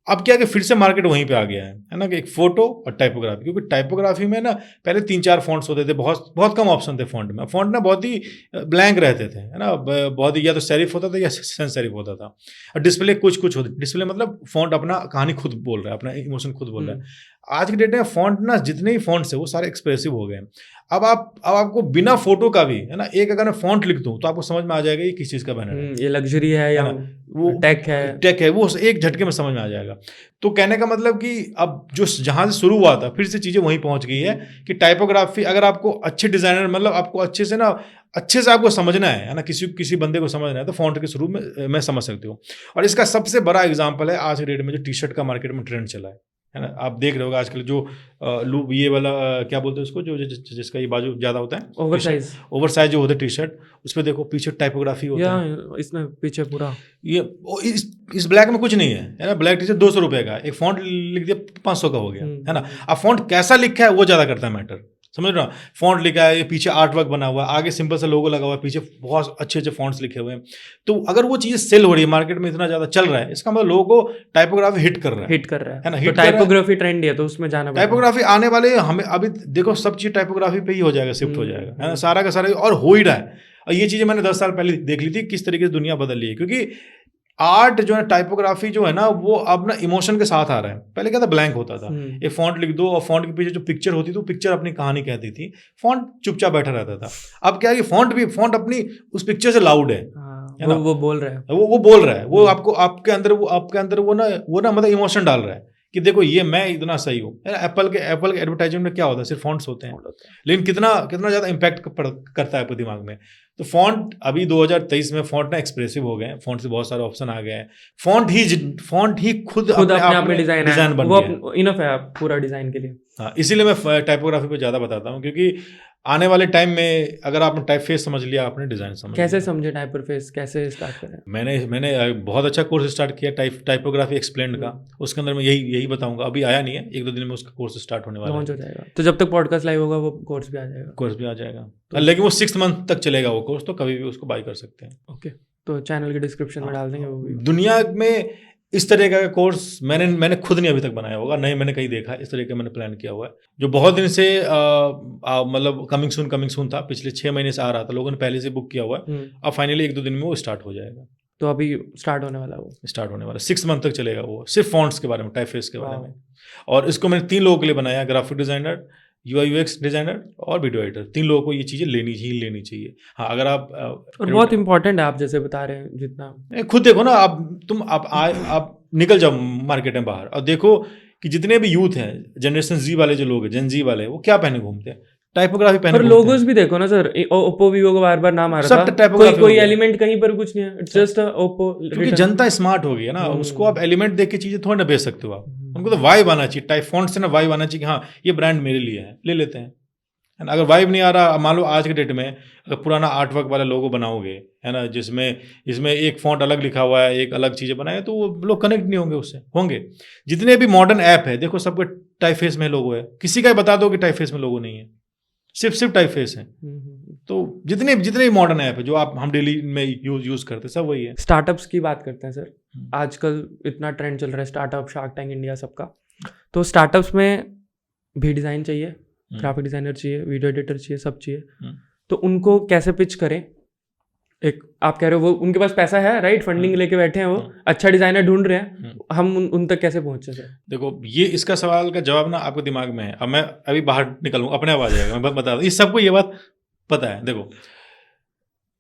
अब क्या कि फिर से मार्केट वहीं पे आ गया है ना, कि एक फोटो और टाइपोग्राफी। क्योंकि टाइपोग्राफी में ना पहले 3-4 फॉन्ट्स होते थे, बहुत कम ऑप्शन थे फॉन्ट में। फॉन्ट ना बहुत ही ब्लैंक रहते थे, है ना, बहुत ही या तो सेरिफ होता था या सैंस सेरिफ होता था। और डिस्प्ले कुछ होती, डिस्प्ले मतलब फॉन्ट अपना कहानी खुद बोल रहा है, अपना इमोशन खुद बोल रहा है। आज के डेट में फॉन्ट ना, जितने भी फॉन्ट्स है वो सारे एक्सप्रेसिव हो गए हैं। अब आपको बिना फोटो का भी, है ना, एक अगर मैं फॉन्ट लिख दूं तो आपको समझ में आ जाएगा ये किस चीज़ का बैनर है, ये लग्जरी है या वो टेक है, वो एक झटके में समझ में आ जाएगा। तो कहने का मतलब कि अब जो जहां से शुरू हुआ था, फिर से चीज़ें वहीं पहुंच गई है कि टाइपोग्राफी, अगर आपको अच्छे डिजाइनर, मतलब आपको अच्छे से आपको समझना है ना, किसी बंदे को समझना है, तो फॉन्ट के शुरू में मैं समझ सकती हूँ। और इसका सबसे बड़ा एग्जाम्पल है आज के डेट में जो टी शर्ट का मार्केट में ट्रेंड चला है ना। आप देख रहे होगा आजकल जो ये वाला क्या बोलते हैं उसको, जो जिसका ये बाजू ज़्यादा होता है, ओवरसाइज जो होता है टी शर्ट, उस पर देखो पीछे टाइपोग्राफी होता है, इसमें पीछे पूरा ये इस ब्लैक में कुछ नहीं है ना। ब्लैक टी शर्ट 200 रुपये का, एक फॉन्ट लिख दिया 500 का हो गया, है ना। अब फॉन्ट कैसा लिखा है वो ज़्यादा करता है मैटर, समझ रहे हो। फॉन्ट लिखा है, ये पीछे आर्ट वर्क बना हुआ है, आगे सिंपल सा लोगो लगा हुआ है, पीछे बहुत अच्छे फॉन्ट्स लिखे हुए हैं। तो अगर वो चीज़ सेल हो रही है, मार्केट में इतना ज़्यादा चल रहा है, इसका मतलब लोगों को टाइपोग्राफी हिट कर रहा है ना। तो टाइपोग्राफी ट्रेंड है, तो उसमें जाना, टाइपोग्राफी आने वाले, हमें अभी देखो सब चीज़ टाइपोग्राफी पे ही हो जाएगा, शिफ्ट हो जाएगा, है ना, सारा का सारा, और हो ही रहा है। और ये चीज़ें मैंने 10 साल पहले देख ली थी, किस तरीके से दुनिया बदल रही है। क्योंकि आर्ट जो है, टाइपोग्राफी जो है ना, वो अब ना इमोशन के साथ आ रहा है। पहले क्या था, ब्लैंक होता था, एक फॉन्ट लिख दो और फॉन्ट के पीछे जो पिक्चर होती थी, तो पिक्चर अपनी कहानी कहती थी, फॉन्ट चुपचाप बैठा रहता था। अब क्या है कि फॉन्ट अपनी उस पिक्चर से लाउड है ना, वो बोल रहा है, वो बोल रहा है, वो आपके अंदर वो ना मतलब इमोशन डाल रहा है कि देखो ये मैं इतना सही हूँ। एप्पल के एडवर्टाइजमेंट में क्या होता है, सिर्फ फॉन्ट्स होते हैं, लेकिन कितना ज़्यादा इम्पैक्ट करता है आपके दिमाग में। तो फॉन्ट अभी 2023 में फॉन्ट ना एक्सप्रेसिव हो गए हैं, फॉन्ट से बहुत सारे ऑप्शन आ गए हैं, फॉन्ट ही खुद अपने आप में डिजाइन बन गया है, इनफ है पूरा डिजाइन के लिए। हाँ, इसीलिए मैं टाइपोग्राफी पे ज़्यादा बताता हूँ, क्योंकि आने वाले टाइम में अगर आपने टाइप फेस समझ लिया, आपने डिजाइन समझ कैसे समझे टाइप फेस, कैसे स्टार्ट करें? मैंने बहुत अच्छा कोर्स स्टार्ट किया टाइपोग्राफी एक्सप्लेन्ड का, उसके अंदर मैं यही बताऊंगा। अभी आया नहीं है, 1-2 दिन में उसका कोर्स स्टार्ट होने वाला है, लॉन्च हो जाएगा। तो जब तक पॉडकास्ट लाइव होगा वो कोर्स भी आ जाएगा। लेकिन वो 6 मंथ तक चलेगा वो कोर्स, तो कभी भी उसको बाय कर सकते हैं। ओके, तो चैनल के डिस्क्रिप्शन में डाल देंगे वो भी। दुनिया में इस तरह का कोर्स मैंने खुद नहीं अभी तक बनाया होगा, नहीं मैंने कहीं देखा, इस तरह का मैंने प्लान किया हुआ है, जो बहुत दिन से मतलब कमिंग सून था, पिछले 6 महीने से आ रहा था, लोगों ने पहले से बुक किया हुआ है। अब फाइनली 1-2 दिन में वो स्टार्ट हो जाएगा। तो अभी स्टार्ट होने वाला 6 मंथ तक चलेगा वो, सिर्फ फॉन्ट्स के बारे में, टाइपफेस के बारे में। और इसको मैंने 3 लोगों के लिए बनाया, graphic designer, UI UX designer और वीडियो एडिटर। 3 लोगों को ये चीज़ें लेनी चाहिए। हाँ, अगर आप और बहुत इंपॉर्टेंट है, आप जैसे बता रहे हैं जितना खुद देखो ना, आप निकल जाओ मार्केट में बाहर और देखो कि जितने भी यूथ हैं, जनरेशन Z वाले जो लोग हैं, जेन Z वाले, वो क्या पहने घूमते हैं, टाइपोग्राफी पहने। और लोगोस भी देखो ना सर, ओप्पो वीवो को बार नाम आ रहा था, कोई एलिमेंट कहीं पर कुछ नहीं है, इट्स जस्ट ओप्पो। क्योंकि जनता स्मार्ट हो गई है ना, उसको आप एलिमेंट देख के चीजें थोड़ी ना बेच सकते हो आप, उनको तो वाइब आना चाहिए, टाइप फॉन्ट से ना वाइब आना चाहिए कि हाँ ये ब्रांड मेरे लिए है, ले लेते हैं। अगर वाइब नहीं आ रहा, मान लो आज के डेट में अगर पुराना आर्ट वर्क वाला लोगो बनाओगे, है ना, इसमें एक फॉन्ट अलग लिखा हुआ है, एक अलग चीज़ें बनाए, तो वो लोग कनेक्ट नहीं होंगे उससे। होंगे जितने भी मॉडर्न ऐप है, देखो सबके टाइप फेस में लोगो है, किसी का बता दो कि टाइप फेस में लोगो नहीं है, सिर्फ टाइप फेस है। तो जितने भी मॉडर्न ऐप है जो हम डेली में यूज करते हैं, सब वही है। स्टार्टअप्स की बात करते हैं सर, आजकल इतना ट्रेंड चल रहा है स्टार्टअप, शार्क टैंक इंडिया सबका। तो स्टार्टअप्स में भी डिज़ाइन चाहिए, ग्राफिक डिजाइनर चाहिए, वीडियो एडिटर चाहिए, सब चाहिए। तो उनको कैसे पिच करें? एक आप कह रहे हो वो उनके पास पैसा है, राइट, फंडिंग लेके बैठे हैं, वो अच्छा डिजाइनर ढूंढ रहे हैं, हम उन तक कैसे पहुंचे सर? देखो, ये इसका सवाल का जवाब ना आपके दिमाग में है। अब मैं अभी बाहर निकलूँ, अपने आप आ जाएगा, मैं बता दूँ, इस सबको ये बात पता है। देखो,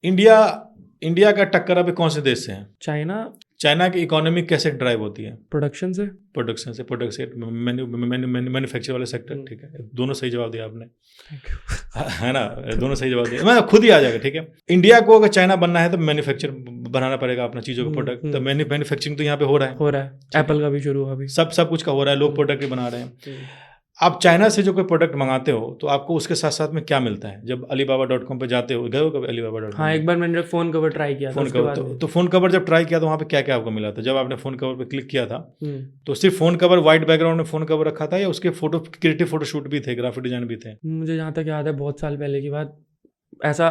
इंडिया का टक्कर अभी कौन से देश से है? चाइना की इकोनॉमी कैसे ड्राइव होती है? प्रोडक्शन से मैन्युफैक्चर वाले सेक्टर। ठीक है, दोनों सही जवाब दिया आपने, है ना, दोनों सही जवाब दिया, मैं खुद ही आ जाएगा। ठीक है, इंडिया को अगर चाइना बनना है तो मैन्युफैक्चर बनाना पड़ेगा अपना चीज़ों का प्रोडक्ट। तो मैन्युफैक्चरिंग तो यहाँ पे हो रहा है, एप्पल का भी शुरू हुआ, अभी सब कुछ का हो रहा है, लोग प्रोडक्ट भी बना रहे हैं। आप चाइना से जो कोई प्रोडक्ट मंगाते हो तो आपको उसके साथ साथ में क्या मिलता है? जब alibaba.com पे जाते हो, गए हो कभी alibaba.com? हाँ, एक बार मैंने फोन कवर ट्राई किया था, तो फोन कवर जब ट्राई किया तो वहाँ पे क्या क्या आपको मिला था? जब आपने फोन कवर पे क्लिक किया था तो सिर्फ फोन कवर, व्हाइट बैकग्राउंड में फोन कवर रखा था, या उसके क्रिएटिव फोटोशूट भी थे, ग्राफिक डिजाइन भी थे? मुझे जहाँ तक याद है, बहुत साल पहले की बात, ऐसा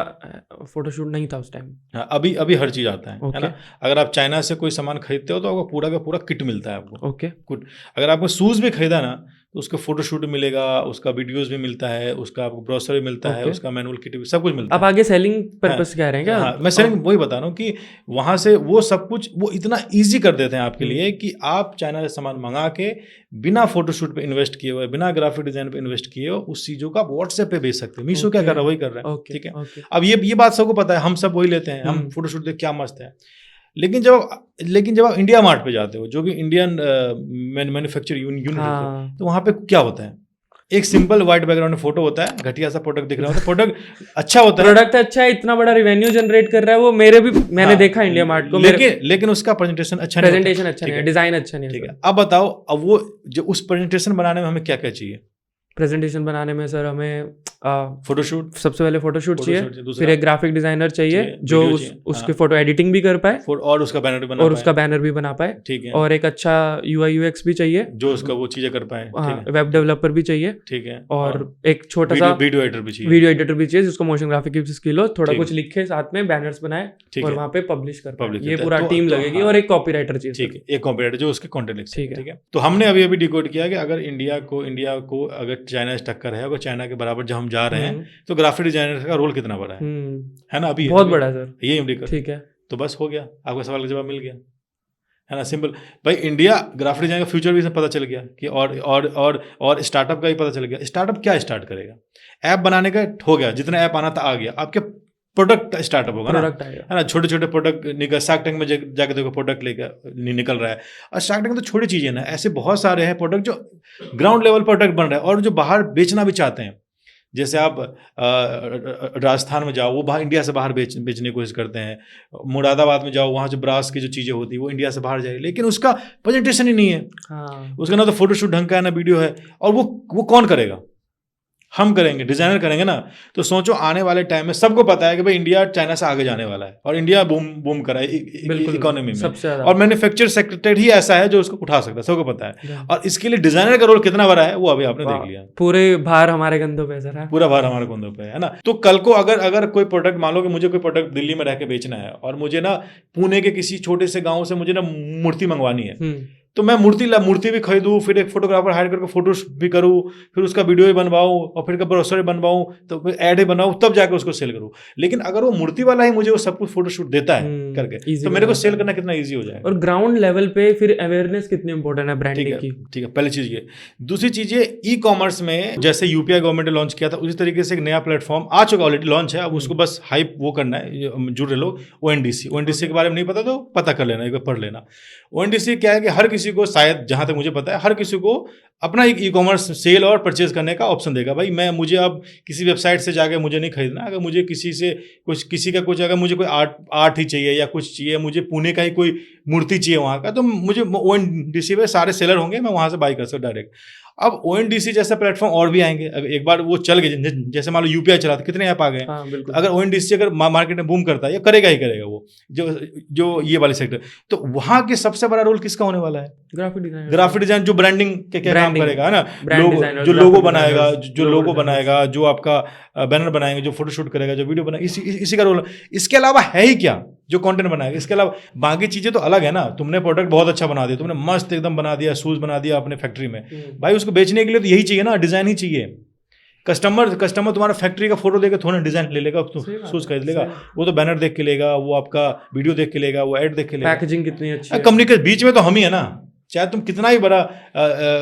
फोटोशूट नहीं था उस टाइम। हाँ, अभी हर चीज़ आता है ना। अगर आप चाइना से कोई सामान खरीदते हो तो आपको पूरा का पूरा किट मिलता है आपको। ओके, अगर आपको शूज़ भी खरीदा ना तो उसका फोटोशूट मिलेगा, उसका वीडियोस भी मिलता है, उसका आपको ब्रोशर भी मिलता है, उसका मैनुअल किट भी, सब कुछ मिलता है। आप आगे सेलिंग पर्पस कह रहे हैं क्या? हाँ, मैं सेलिंग वही बता रहा हूँ कि वहाँ से वो सब कुछ वो इतना ईजी कर देते हैं आपके लिए कि आप चाइना से सामान मंगा के बिना फोटोशूट पे इन्वेस्ट किए हुए, बिना ग्राफिक डिजाइन पे इन्वेस्ट किए हो, उस चीज़ों का व्हाट्सएप पे भेज सकते हैं। मीशो क्या कर रहा है, वही कर रहा है। ठीक है, अब ये बात सबको पता है, हम सब वही लेते हैं, हम फोटोशूट देख क्या मस्त है। लेकिन जब आप इंडिया मार्ट पे जाते हो, जो कि इंडियन मैन्युफैक्चर यूनिट है, तो वहाँ पे क्या होता है? एक सिंपल व्हाइट बैकग्राउंड में फोटो होता है, घटिया सा प्रोडक्ट दिख रहा होता है, प्रोडक्ट अच्छा होता है, प्रोडक्ट अच्छा है, इतना बड़ा रेवेन्यू जनरेट कर रहा है वो, मैंने देखा इंडिया मार्ट को, लेकिन उसका प्रेजेंटेशन अच्छा नहीं है, डिजाइन अच्छा नहीं है। ठीक है, अब बताओ, अब वो जो उस प्रेजेंटेशन बनाने में हमें क्या क्या चाहिए? प्रेजेंटेशन बनाने में सर हमें फोटोशूट, सबसे पहले फोटोशूट चाहिए, फिर एक ग्राफिक डिजाइनर चाहिए जो उसके फोटो एडिटिंग भी कर पाए और उसका बैनर भी बना पाए। ठीक है, और एक अच्छा UI UX भी चाहिए जो उसका वो चीजें कर पाए। वेब डेवलपर भी चाहिए। ठीक है, और एक छोटा सा वीडियो एडिटर भी चाहिए जिसको मोशन ग्राफिक की स्किल हो, थोड़ा कुछ लिखे, साथ में बैनर्स बनाए और वहाँ पे पब्लिश कर पाए। ये पूरा टीम लगेगी और एक कॉपीराइटर चाहिए। ठीक है, एक कॉपीराइटर जो उसके कंटेंट लिखे। ठीक है, तो हमने अभी डिकोड किया कि अगर इंडिया को अगर चाइना से टक्कर है, अगर चाइना के बराबर जब हम जा रहे हैं तो ग्राफिक डिजाइनर का रोल कितना बड़ा है ना? अभी बहुत बड़ा है सर, ये इंडिया। ठीक है, तो बस हो गया, आपका सवाल का जवाब मिल गया, है ना, सिंपल भाई। इंडिया ग्राफिक डिजाइन का फ्यूचर भी पता चल गया कि और स्टार्टअप का भी पता चल गया। स्टार्टअप क्या स्टार्ट करेगा? ऐप बनाने का हो गया, जितना ऐप आना था आ गया, आपके प्रोडक्ट स्टार्टअप होगा ना, है ना। छोटे छोटे प्रोडक्ट निकल, शार्क टैंक में जाके देखो प्रोडक्ट लेकर निकल रहा है। और शार्क टैंक तो छोटी चीज़ें ना, ऐसे बहुत सारे हैं प्रोडक्ट जो ग्राउंड लेवल प्रोडक्ट बन रहा है और जो बाहर बेचना भी चाहते हैं। जैसे आप राजस्थान में जाओ, वो बाहर इंडिया से बाहर बेचने की कोशिश करते हैं। मुरादाबाद में जाओ, वहाँ जो ब्रास की जो चीज़ें होती है वो इंडिया से बाहर जाएगी, लेकिन उसका प्रेजेंटेशन ही नहीं है। हाँ। उसका ना तो फोटोशूट ढंग का है ना वीडियो है, और वो कौन करेगा? हम करेंगे, डिजाइनर करेंगे ना। तो सोचो आने वाले टाइम में सबको पता है कि भाई इंडिया चाइना से आगे जाने वाला है, और इंडिया बूम कर रहा है इकोनॉमी में, और मैन्युफैक्चर सेक्टर ही ऐसा है जो उसको उठा सकता है, सबको पता है। और इसके लिए डिजाइनर का रोल कितना बड़ा है वो अभी आपने देख लिया। पूरे भार हमारे कंधों पे सर है, पूरा भार हमारे कंधों पे है ना। तो कल को अगर कोई प्रोडक्ट, मान लो कि मुझे कोई प्रोडक्ट दिल्ली में रह के बेचना है, और मुझे ना पुणे के किसी छोटे से गाँव से मुझे ना मूर्ति मंगवानी है, तो मैं मूर्ति भी खरीदूँ, फिर एक फोटोग्राफर हायर करके फोटो भी करूँ, फिर उसका वीडियो भी बनवाऊँ, और फिर ब्रोशर भी बनवाऊँ, तो ऐड भी बनाऊँ, तब जाकर उसको सेल करूँ। लेकिन अगर वो मूर्ति वाला ही मुझे वो सब कुछ फोटोशूट देता है करके, तो मेरे को सेल करना कितना ईजी हो जाएगा। और ग्राउंड लेवल पे फिर अवेयरनेस कितनी इंपॉर्टेंट है ब्रांडिंग की। ठीक है, पहली चीज ये। दूसरी चीज ये, ई कॉमर्स में जैसे यूपीआई गवर्नमेंट ने लॉन्च किया था, उसी तरीके से एक नया प्लेटफॉर्म आ चुका, ऑलरेडी लॉन्च है। अब उसको बस हाइप वो करना है, जुड़ रहे लोग। ओएनडीसी के बारे में नहीं पता तो पता कर लेना, एक बार पढ़ लेना। ओएनडीसी क्या है कि हर किसी को, शायद जहां तक मुझे पता है, हर किसी को अपना एक ई कॉमर्स सेल और परचेज करने का ऑप्शन देगा। भाई मुझे अब किसी वेबसाइट से जाकर मुझे नहीं खरीदना। अगर मुझे किसी का कुछ अगर मुझे कोई आर्ट ही चाहिए या कुछ चाहिए, मुझे पुणे का ही कोई मूर्ति चाहिए वहाँ का, तो मुझे ओएनडीसी पे सारे सेलर होंगे, मैं वहाँ से बाई कर सकता डायरेक्ट। अब ओएनडीसी जैसा प्लेटफॉर्म और भी आएंगे। अगर एक बार वो चल गए, जैसे मान लो यूपीआई चला था, कितने ऐप आ गए। अगर ओएनडीसी अगर मार्केट में बूम करता है, या करेगा ही करेगा वो, जो ये वाले सेक्टर, तो वहाँ के सबसे बड़ा रोल किसका होने वाला है? ग्राफिक डिजाइन, जो ब्रांडिंग के क्या काम करेगा, है ना। जो लोगो बनाएगा, जो आपका बैनर बनाएंगे, जो फोटोशूट करेगा, जो वीडियो बनाएगा, इसी का रोल। इसके अलावा है ही क्या जो कंटेंट बनाएगा? इसके अलावा बाकी चीजें तो अलग है ना। तुमने प्रोडक्ट बहुत अच्छा बना दिया, तुमने मस्त एकदम बना दिया, शूज बना दिया अपने फैक्ट्री में, भाई उसको बेचने के लिए तो यही चाहिए ना, डिजाइन ही चाहिए। कस्टमर तुम्हारा फैक्ट्री का फोटो देकर थोड़ा डिजाइन ले लेगा, शूज खरीद लेगा, वो तो बैनर देख के लेगा, वो आपका वीडियो देख के लेगा, वो एड देख के लेगा। पैकेजिंग कितनी अच्छी है। कंपनी के बीच में तो हम ही है ना। चाहे तुम कितना ही बड़ा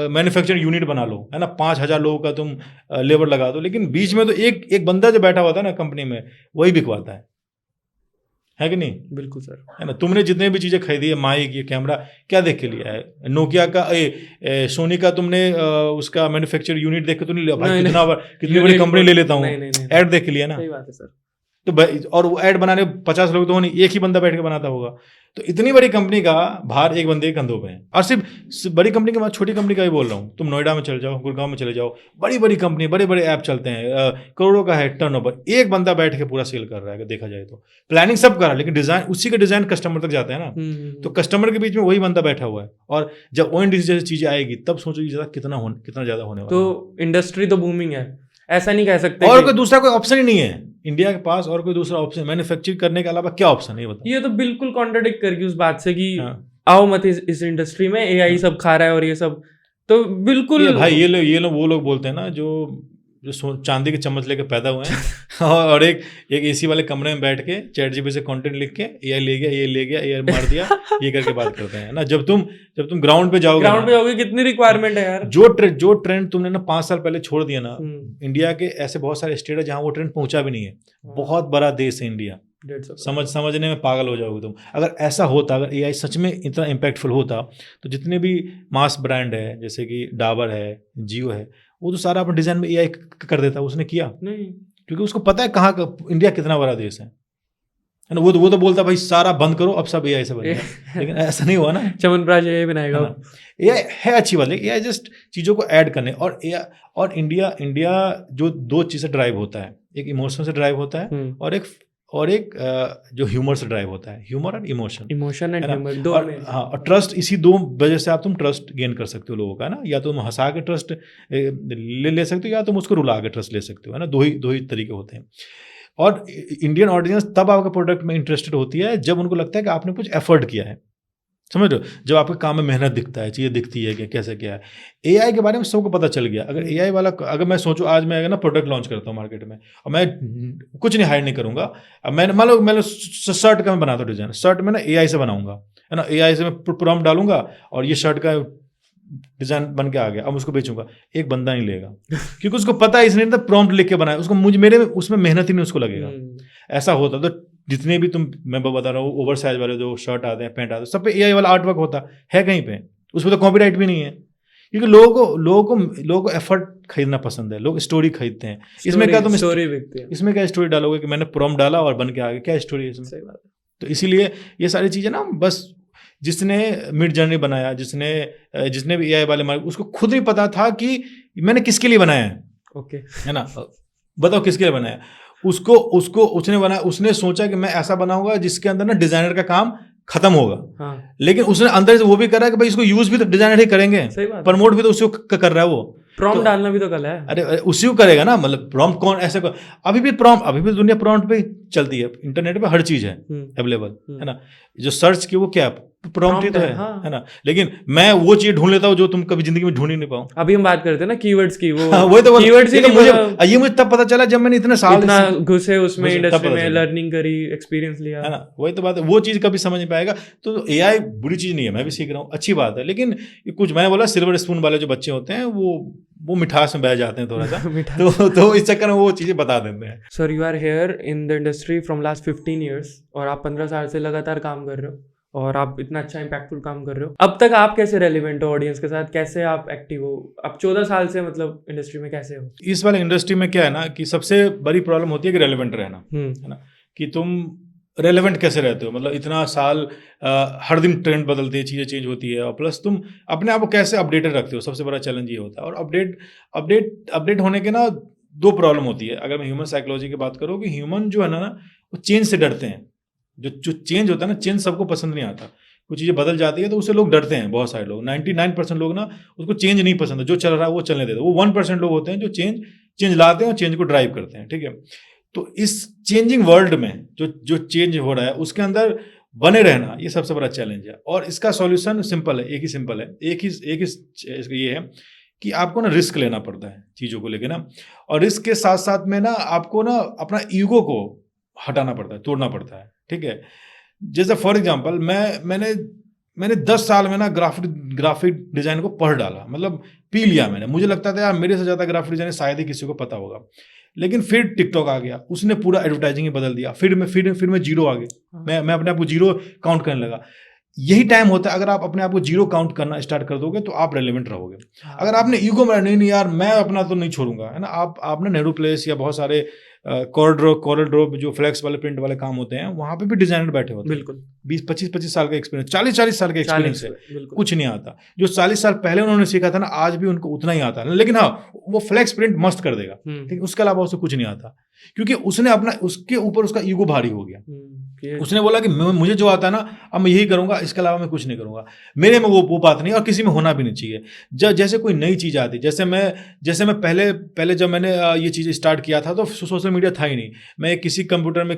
मैन्युफैक्चरिंग यूनिट बना लो, है ना, 5000 लोगों का तुम लेबर लगा दो, लेकिन बीच में तो एक बंदा जो बैठा हुआ था ना कंपनी में, वही बिकवाता है कि नहीं? बिल्कुल सर, है ना। तुमने जितने भी चीज़ें खरीदी है, माइक, ये कैमरा, क्या देख के लिया है? नोकिया का, सोनी का तुमने उसका मैन्युफैक्चर यूनिट देख के तो नहीं लिया भाई, कितनी बड़ी कंपनी ले लेता हूँ, ऐड देख के लिया ना। सही बात है सर। तो और वो ऐड बनाने 50 लोग तो नहीं, एक ही बंदा बैठ के बनाता होगा। तो इतनी बड़ी कंपनी का भार एक बंदे के कंधों पे है। और सिर्फ बड़ी कंपनी के बाद छोटी कंपनी का ही बोल रहा हूँ। तुम नोएडा में चले जाओ, गुड़गांव में चले जाओ, बड़ी कंपनी, बड़े ऐप चलते हैं, करोड़ों का है टर्नओवर, एक बंदा बैठ के पूरा सेल कर रहा है। देखा जाए तो प्लानिंग सब कर रहा है, लेकिन डिजाइन, उसी का डिजाइन कस्टमर तक जाता है ना। तो कस्टमर के बीच में वही बंदा बैठा हुआ है। और जब ओएनडीसी जैसी चीजें आएगी, तब सोचो कितना ज्यादा होने वाला। तो इंडस्ट्री तो बूमिंग है, ऐसा नहीं कह सकते। और कोई दूसरा कोई ऑप्शन ही नहीं है इंडिया के पास, और कोई दूसरा ऑप्शन मैन्युफैक्चर करने के अलावा क्या ऑप्शन है? बताओ। ये तो बिल्कुल कॉन्ट्रडिक्ट करगी उस बात से कि आओ मत इस इंडस्ट्री में, एआई सब खा रहा है और ये सब, तो बिल्कुल भाई ये लोग वो लोग बोलते हैं ना जो चांदी के चम्मच लेके पैदा हुए हैं और एक एसी वाले कमरे में बैठ के चैट जीपीटी से कंटेंट लिख के एआई ले गया, एआई मार दिया, ये करके बात करते हैं ना। जब तुम ग्राउंड पे जाओगे कितनी रिक्वायरमेंट है यार। जो ट्रेंड तुमने ना 5 साल पहले छोड़ दिया ना, इंडिया के ऐसे बहुत सारे स्टेट है जहाँ वो ट्रेंड पहुंचा भी नहीं है। बहुत बड़ा देश है इंडिया, समझने में पागल हो जाओगे तुम। अगर ऐसा होता, अगर एआई सच में इतना इम्पैक्टफुल होता, तो जितने भी मास ब्रांड है, जैसे कि डाबर है, जियो है, वो तो सारा अपने डिजाइन में एआई कर देता। उसने किया नहीं, क्योंकि उसको पता है कहाँ का इंडिया कितना बड़ा देश है ना। वो तो बोलता भाई सारा बंद करो, अब सब एआई से बनेगा। लेकिन ऐसा नहीं हुआ ना। च्यवनप्राश एआई बनाएगा। एआई है अच्छी बात है, एआई जस्ट चीज़ों को ऐड करने। और इंडिया जो 2 चीज़ से ड्राइव होता है, एक इमोशन से ड्राइव होता है, और एक जो ह्यूमर से ड्राइव होता है। Humour and emotion and humour, दो में। हाँ, और ट्रस्ट, इसी 2 वजह से आप तुम ट्रस्ट गेन कर सकते हो लोगों का, ना। या तो तुम हंसा के ट्रस्ट ले सकते हो, या तुम उसको रुला के ट्रस्ट ले सकते हो, है ना। दो ही तरीके होते हैं। और इंडियन ऑडियंस तब आपके प्रोडक्ट में इंटरेस्टेड होती है जब उनको लगता है कि आपने कुछ एफर्ट किया है, समझ रहे हो। जब आपके काम में मेहनत दिखता है, चीज़ें दिखती है कि कैसे क्या है। एआई के बारे में सबको पता चल गया। अगर एआई वाला, अगर मैं सोचूं आज मैं ना प्रोडक्ट लॉन्च करता हूं मार्केट में, और मैं कुछ नहीं हायर नहीं करूंगा, अब मैंने शर्ट का मैं बनाता हूँ डिजाइन, शर्ट में ना एआई से बनाऊंगा, है ना। एआई से मैं प्रॉम्प्ट डालूंगा और ये शर्ट का डिजाइन बन के आ गया, अब उसको बेचूंगा, एक बंदा नहीं लेगा क्योंकि उसको पता है इसने तो प्रॉम्प्ट लिख के बनाया, उसको मेरे उसमें मेहनत ही नहीं उसको लगेगा। ऐसा होता तो जितने भी मैं बता रहा हूँ ओवर साइज वाले जो शर्ट आते हैं, पैंट आते हैं, सब पे एआई वाला आर्टवर्क होता है कहीं पे, उसमें तो कॉपीराइट भी नहीं है। क्योंकि लोगों को एफर्ट खरीदना पसंद है, लोग स्टोरी खरीदते हैं। इसमें क्या तुम स्टोरी बिकती है, इसमें क्या स्टोरी डालोगे कि मैंने प्रॉम्प्ट डाला और बन के आ गया, क्या स्टोरी है इसमें? सही बात है। तो इसीलिए ये सारी चीज़ें ना, बस जिसने मिड जर्नी बनाया, जिसने भी AI वाले मार्केट, उसको खुद ही पता था कि मैंने किसके लिए बनाया है। ओके, है ना, बताओ किसके लिए बनाया। उसने बनाया, उसने सोचा कि मैं ऐसा बनाऊंगा जिसके अंदर ना डिजाइनर का काम खत्म होगा। हाँ, लेकिन उसने अंदर से वो भी करा कि भाई इसको यूज भी तो डिजाइनर ही करेंगे, प्रमोट भी तो उसी को कर रहा है वो। प्रॉम्प्ट डालना भी तो कला है। अरे उसी को करेगा ना, मतलब प्रॉम्प्ट कौन ऐसे अभी भी दुनिया प्रॉम्प्ट पे चलती है, इंटरनेट पे हर चीज है अवेलेबल, है ना। जो सर्च की वो क्या प्रॉम्प्ट ही तो है ना। लेकिन मैं वो चीज ढूंढ लेता हूँ जो तुम कभी जिंदगी में ढूंढ ही नहीं पाओ। अभी हम बात करते हैं ना कीवर्ड्स की, वो वही तो कीवर्ड्स ही मुझे तब पता चला जब मैंने इतने साल घुसे उसमें, इंडस्ट्री में लर्निंग करी, एक्सपीरियंस लिया, है ना। वही तो बात है, वो चीज कभी समझ नहीं पाएगा। तो AI बुरी चीज नहीं है, मैं भी सीख रहा हूँ, अच्छी बात है। लेकिन कुछ मैंने बोला सिल्वर स्पून वाले जो बच्चे होते हैं वो मिठास में बह जाते हैं थोड़ा सा तो इस चक्कर में वो चीजें बता देते हैं। Sir, you are here in the industry from last 15 years और आप 15 साल से लगातार काम कर रहे हो और आप इतना अच्छा इम्पैक्टफुल काम कर रहे हो। अब तक आप कैसे रेलिवेंट हो ऑडियंस के साथ, कैसे आप एक्टिव हो? आप 14 साल से मतलब इंडस्ट्री में कैसे हो? इस वाले इंडस्ट्री में क्या है ना कि सबसे बड़ी प्रॉब्लम होती है कि रेलिवेंट रहना, है ना। कि तुम रेलेवेंट कैसे रहते हो, मतलब इतना साल हर दिन ट्रेंड बदलती है, चीज़ें चेंज होती है, और प्लस तुम अपने आप को कैसे अपडेटेड रखते हो, सबसे बड़ा चैलेंज ये होता है। और अपडेट होने के ना दो प्रॉब्लम होती है। अगर मैं ह्यूमन साइकोलॉजी की बात करूँ कि ह्यूमन जो है ना वो चेंज से डरते हैं। जो चेंज होता है ना, चेंज सबको पसंद नहीं आता। कुछ चीज़ें बदल जाती है तो उससे लोग डरते हैं, बहुत सारे लोग, 99% लोग ना उसको चेंज नहीं पसंद है, जो चल रहा है वो चलने देते हैं। वो 1% लोग होते हैं जो चेंज लाते हैं और चेंज को ड्राइव करते हैं, ठीक है। तो इस चेंजिंग वर्ल्ड में जो चेंज हो रहा है उसके अंदर बने रहना ये सबसे बड़ा चैलेंज है। और इसका सॉल्यूशन सिंपल है, एक ही ये है कि आपको ना रिस्क लेना पड़ता है चीज़ों को लेके ना, और रिस्क के साथ साथ में ना आपको ना अपना ईगो को हटाना पड़ता है, तोड़ना पड़ता है, ठीक है। जैसे फॉर एग्जांपल मैंने 10 साल में ना ग्राफिक डिजाइन को पढ़ डाला, मतलब पी लिया मैंने। मुझे लगता था यार मेरे से ज़्यादा ग्राफिक डिजाइन शायद ही किसी को पता होगा। लेकिन फिर टिकटॉक आ गया, उसने पूरा एडवर्टाइजिंग ही बदल दिया। फिर मैं जीरो आ गया, मैं अपने आप को जीरो काउंट करने लगा। यही टाइम होता है, अगर आप अपने आप को जीरो काउंट करना स्टार्ट कर दोगे तो आप रेलेवेंट रहोगे। अगर आपने ईगो में नहीं यार मैं अपना तो नहीं छोड़ूंगा, है ना, आप ना नेहरू प्लेस या बहुत सारे कॉरल ड्रॉप जो फ्लेक्स वाले प्रिंट वाले काम होते हैं वहां पे भी डिजाइनर बैठे होते हैं। बिल्कुल 20-25 साल का एक्सपीरियंस, 40 साल का एक्सपीरियंस है, कुछ नहीं आता। जो 40 साल पहले उन्होंने सीखा था ना आज भी उनको उतना ही आता है। लेकिन हाँ वो फ्लेक्स प्रिंट मस्त कर देगा, ठीक है, उसके अलावा उसे कुछ नहीं आता, क्योंकि उसके ऊपर उसका ईगो भारी हो गया। उसने बोला कि मुझे जो आता है ना अब मैं यही करूंगा, इसके अलावा मैं कुछ नहीं करूंगा। मेरे में वो बात नहीं, और किसी में होना भी नहीं चाहिए। जैसे कोई नई चीज आती, जैसे मैं पहले जब मैंने ये चीज स्टार्ट किया था तो सोशल मीडिया था ही नहीं। मैं किसी कंप्यूटर में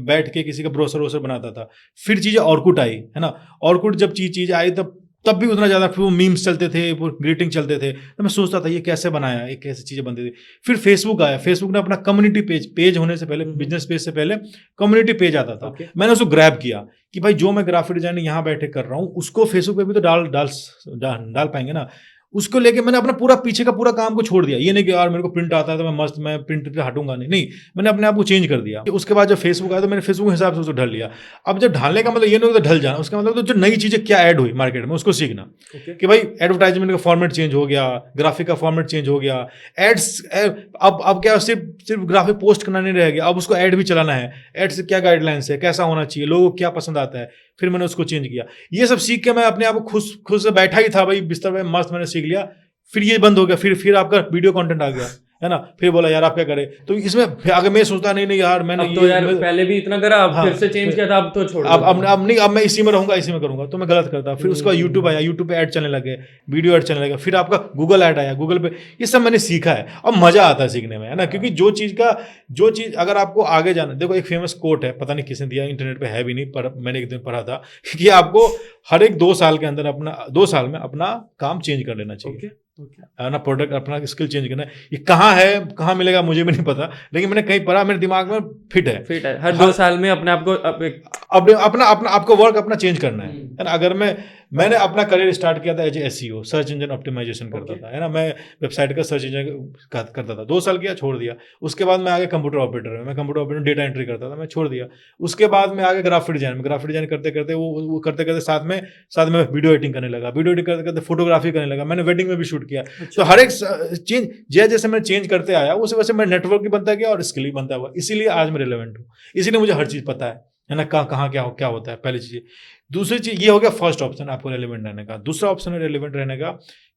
बैठ के किसी का ब्रोसर बनाता था। फिर चीजें ऑर्कुट आई, है ना। ऑर्कुट जब चीज आई तब भी उतना ज़्यादा वो मीम्स चलते थे, ग्रीटिंग चलते थे, तो मैं सोचता था ये कैसे बनाया, ये कैसे चीज़ें बनती थी। फिर फेसबुक आया, फेसबुक ने अपना कम्युनिटी पेज होने से पहले, बिजनेस पेज से पहले कम्युनिटी पेज आता था। मैंने उसको ग्रैब किया कि भाई जो मैं ग्राफिक डिजाइनिंग यहाँ बैठे कर रहा हूँ उसको फेसबुक पे भी तो डाल पाएंगे ना। उसको लेके मैंने अपना पूरा पीछे का पूरा काम को छोड़ दिया। ये नहीं कि यार मेरे को प्रिंट आता है तो मैं प्रिंट पे हटूंगा नहीं, मैंने अपने आप को चेंज कर दिया। उसके बाद जब फेसबुक आया तो मैंने फेसबुक के हिसाब से उसको ढल लिया। अब जब ढालने का मतलब ये नहीं होता ढल जाना, उसका मतलब तो जो नई चीजें क्या ऐड हुई मार्केट में उसको सीखना, कि भाई एडवर्टाइजमेंट का फॉर्मेट चेंज हो गया, ग्राफिक का फॉर्मेट चेंज हो गया, एड्स अब क्या सिर्फ ग्राफिक पोस्ट करना नहीं रह गया, अब उसको ऐड भी चलाना है। ऐड से क्या गाइडलाइंस है, कैसा होना चाहिए, लोगों को क्या पसंद आता है, फिर मैंने उसको चेंज किया। ये सब सीख के मैं अपने आप को खुद से बैठा ही था भाई बिस्तर में मस्त, मैंने सीख लिया। फिर ये बंद हो गया, फिर आपका वीडियो कंटेंट आ गया, है ना। फिर बोला यार आप क्या करें, तो इसमें अगर मैं सोचता नहीं यार मैंने अब तो यार पहले भी इतना करा, अब फिर से चेंज किया था, अब तो छोड़ अब मैं इसी में रहूंगा, इसी में करूंगा, तो मैं गलत करता। फिर उसका यूट्यूब आया, यूट्यूब पे ऐड चलने लगे, वीडियो ऐड चलने लगे, फिर आपका गूगल ऐड आया, गूगल पे। ये सब मैंने सीखा है, अब मजा आता है सीखने में, है ना। क्योंकि जो चीज अगर आपको आगे जाना, देखो एक फेमस कोट है, पता नहीं किसने दिया, इंटरनेट पे है भी नहीं, पर मैंने एक दिन पढ़ा था कि आपको हर एक 2 साल के अंदर 2 साल में अपना काम चेंज कर लेना चाहिए, ना प्रोडक्ट, अपना स्किल चेंज करना है। ये कहाँ मिलेगा मुझे भी नहीं पता, लेकिन मैंने कहीं पढ़ा, मेरे दिमाग में फिट है। हर 2 साल में अपने आप को अपना आपको वर्क अपना चेंज करना है ना। अगर मैं मैंने अपना करियर स्टार्ट किया था as SEO, search engine optimization करता था, है ना। मैं वेबसाइट का सर्च इंजन करता था, 2 साल किया, छोड़ दिया। उसके बाद मैं आगे कंप्यूटर ऑपरेटर में, मैं कंप्यूटर ऑपरेटर डेटा एंट्री करता था, मैं छोड़ दिया। उसके बाद मैं आगे ग्राफिक डिजाइन करते करते वो करते करते साथ में वीडियो एडिटिंग करने लगा, वीडियो एडिटिंग करते करते फोटोग्राफी करने लगा, मैंने वेडिंग में भी शूट किया। तो हर एक चेंज जैसे मैं चेंज करते आया उस वैसे मैं नेटवर्क भी बनता गया और स्किल भी बनता हुआ, इसीलिए आज मैं रिलेवेंट हूँ, इसीलिए मुझे हर चीज़ पता है ना, कहाँ क्या होता है, पहली चीज़। दूसरी चीज़ ये हो गया फर्स्ट ऑप्शन आपको रेलिवेंट रहने का। दूसरा ऑप्शन है रेलिवेंट रहने का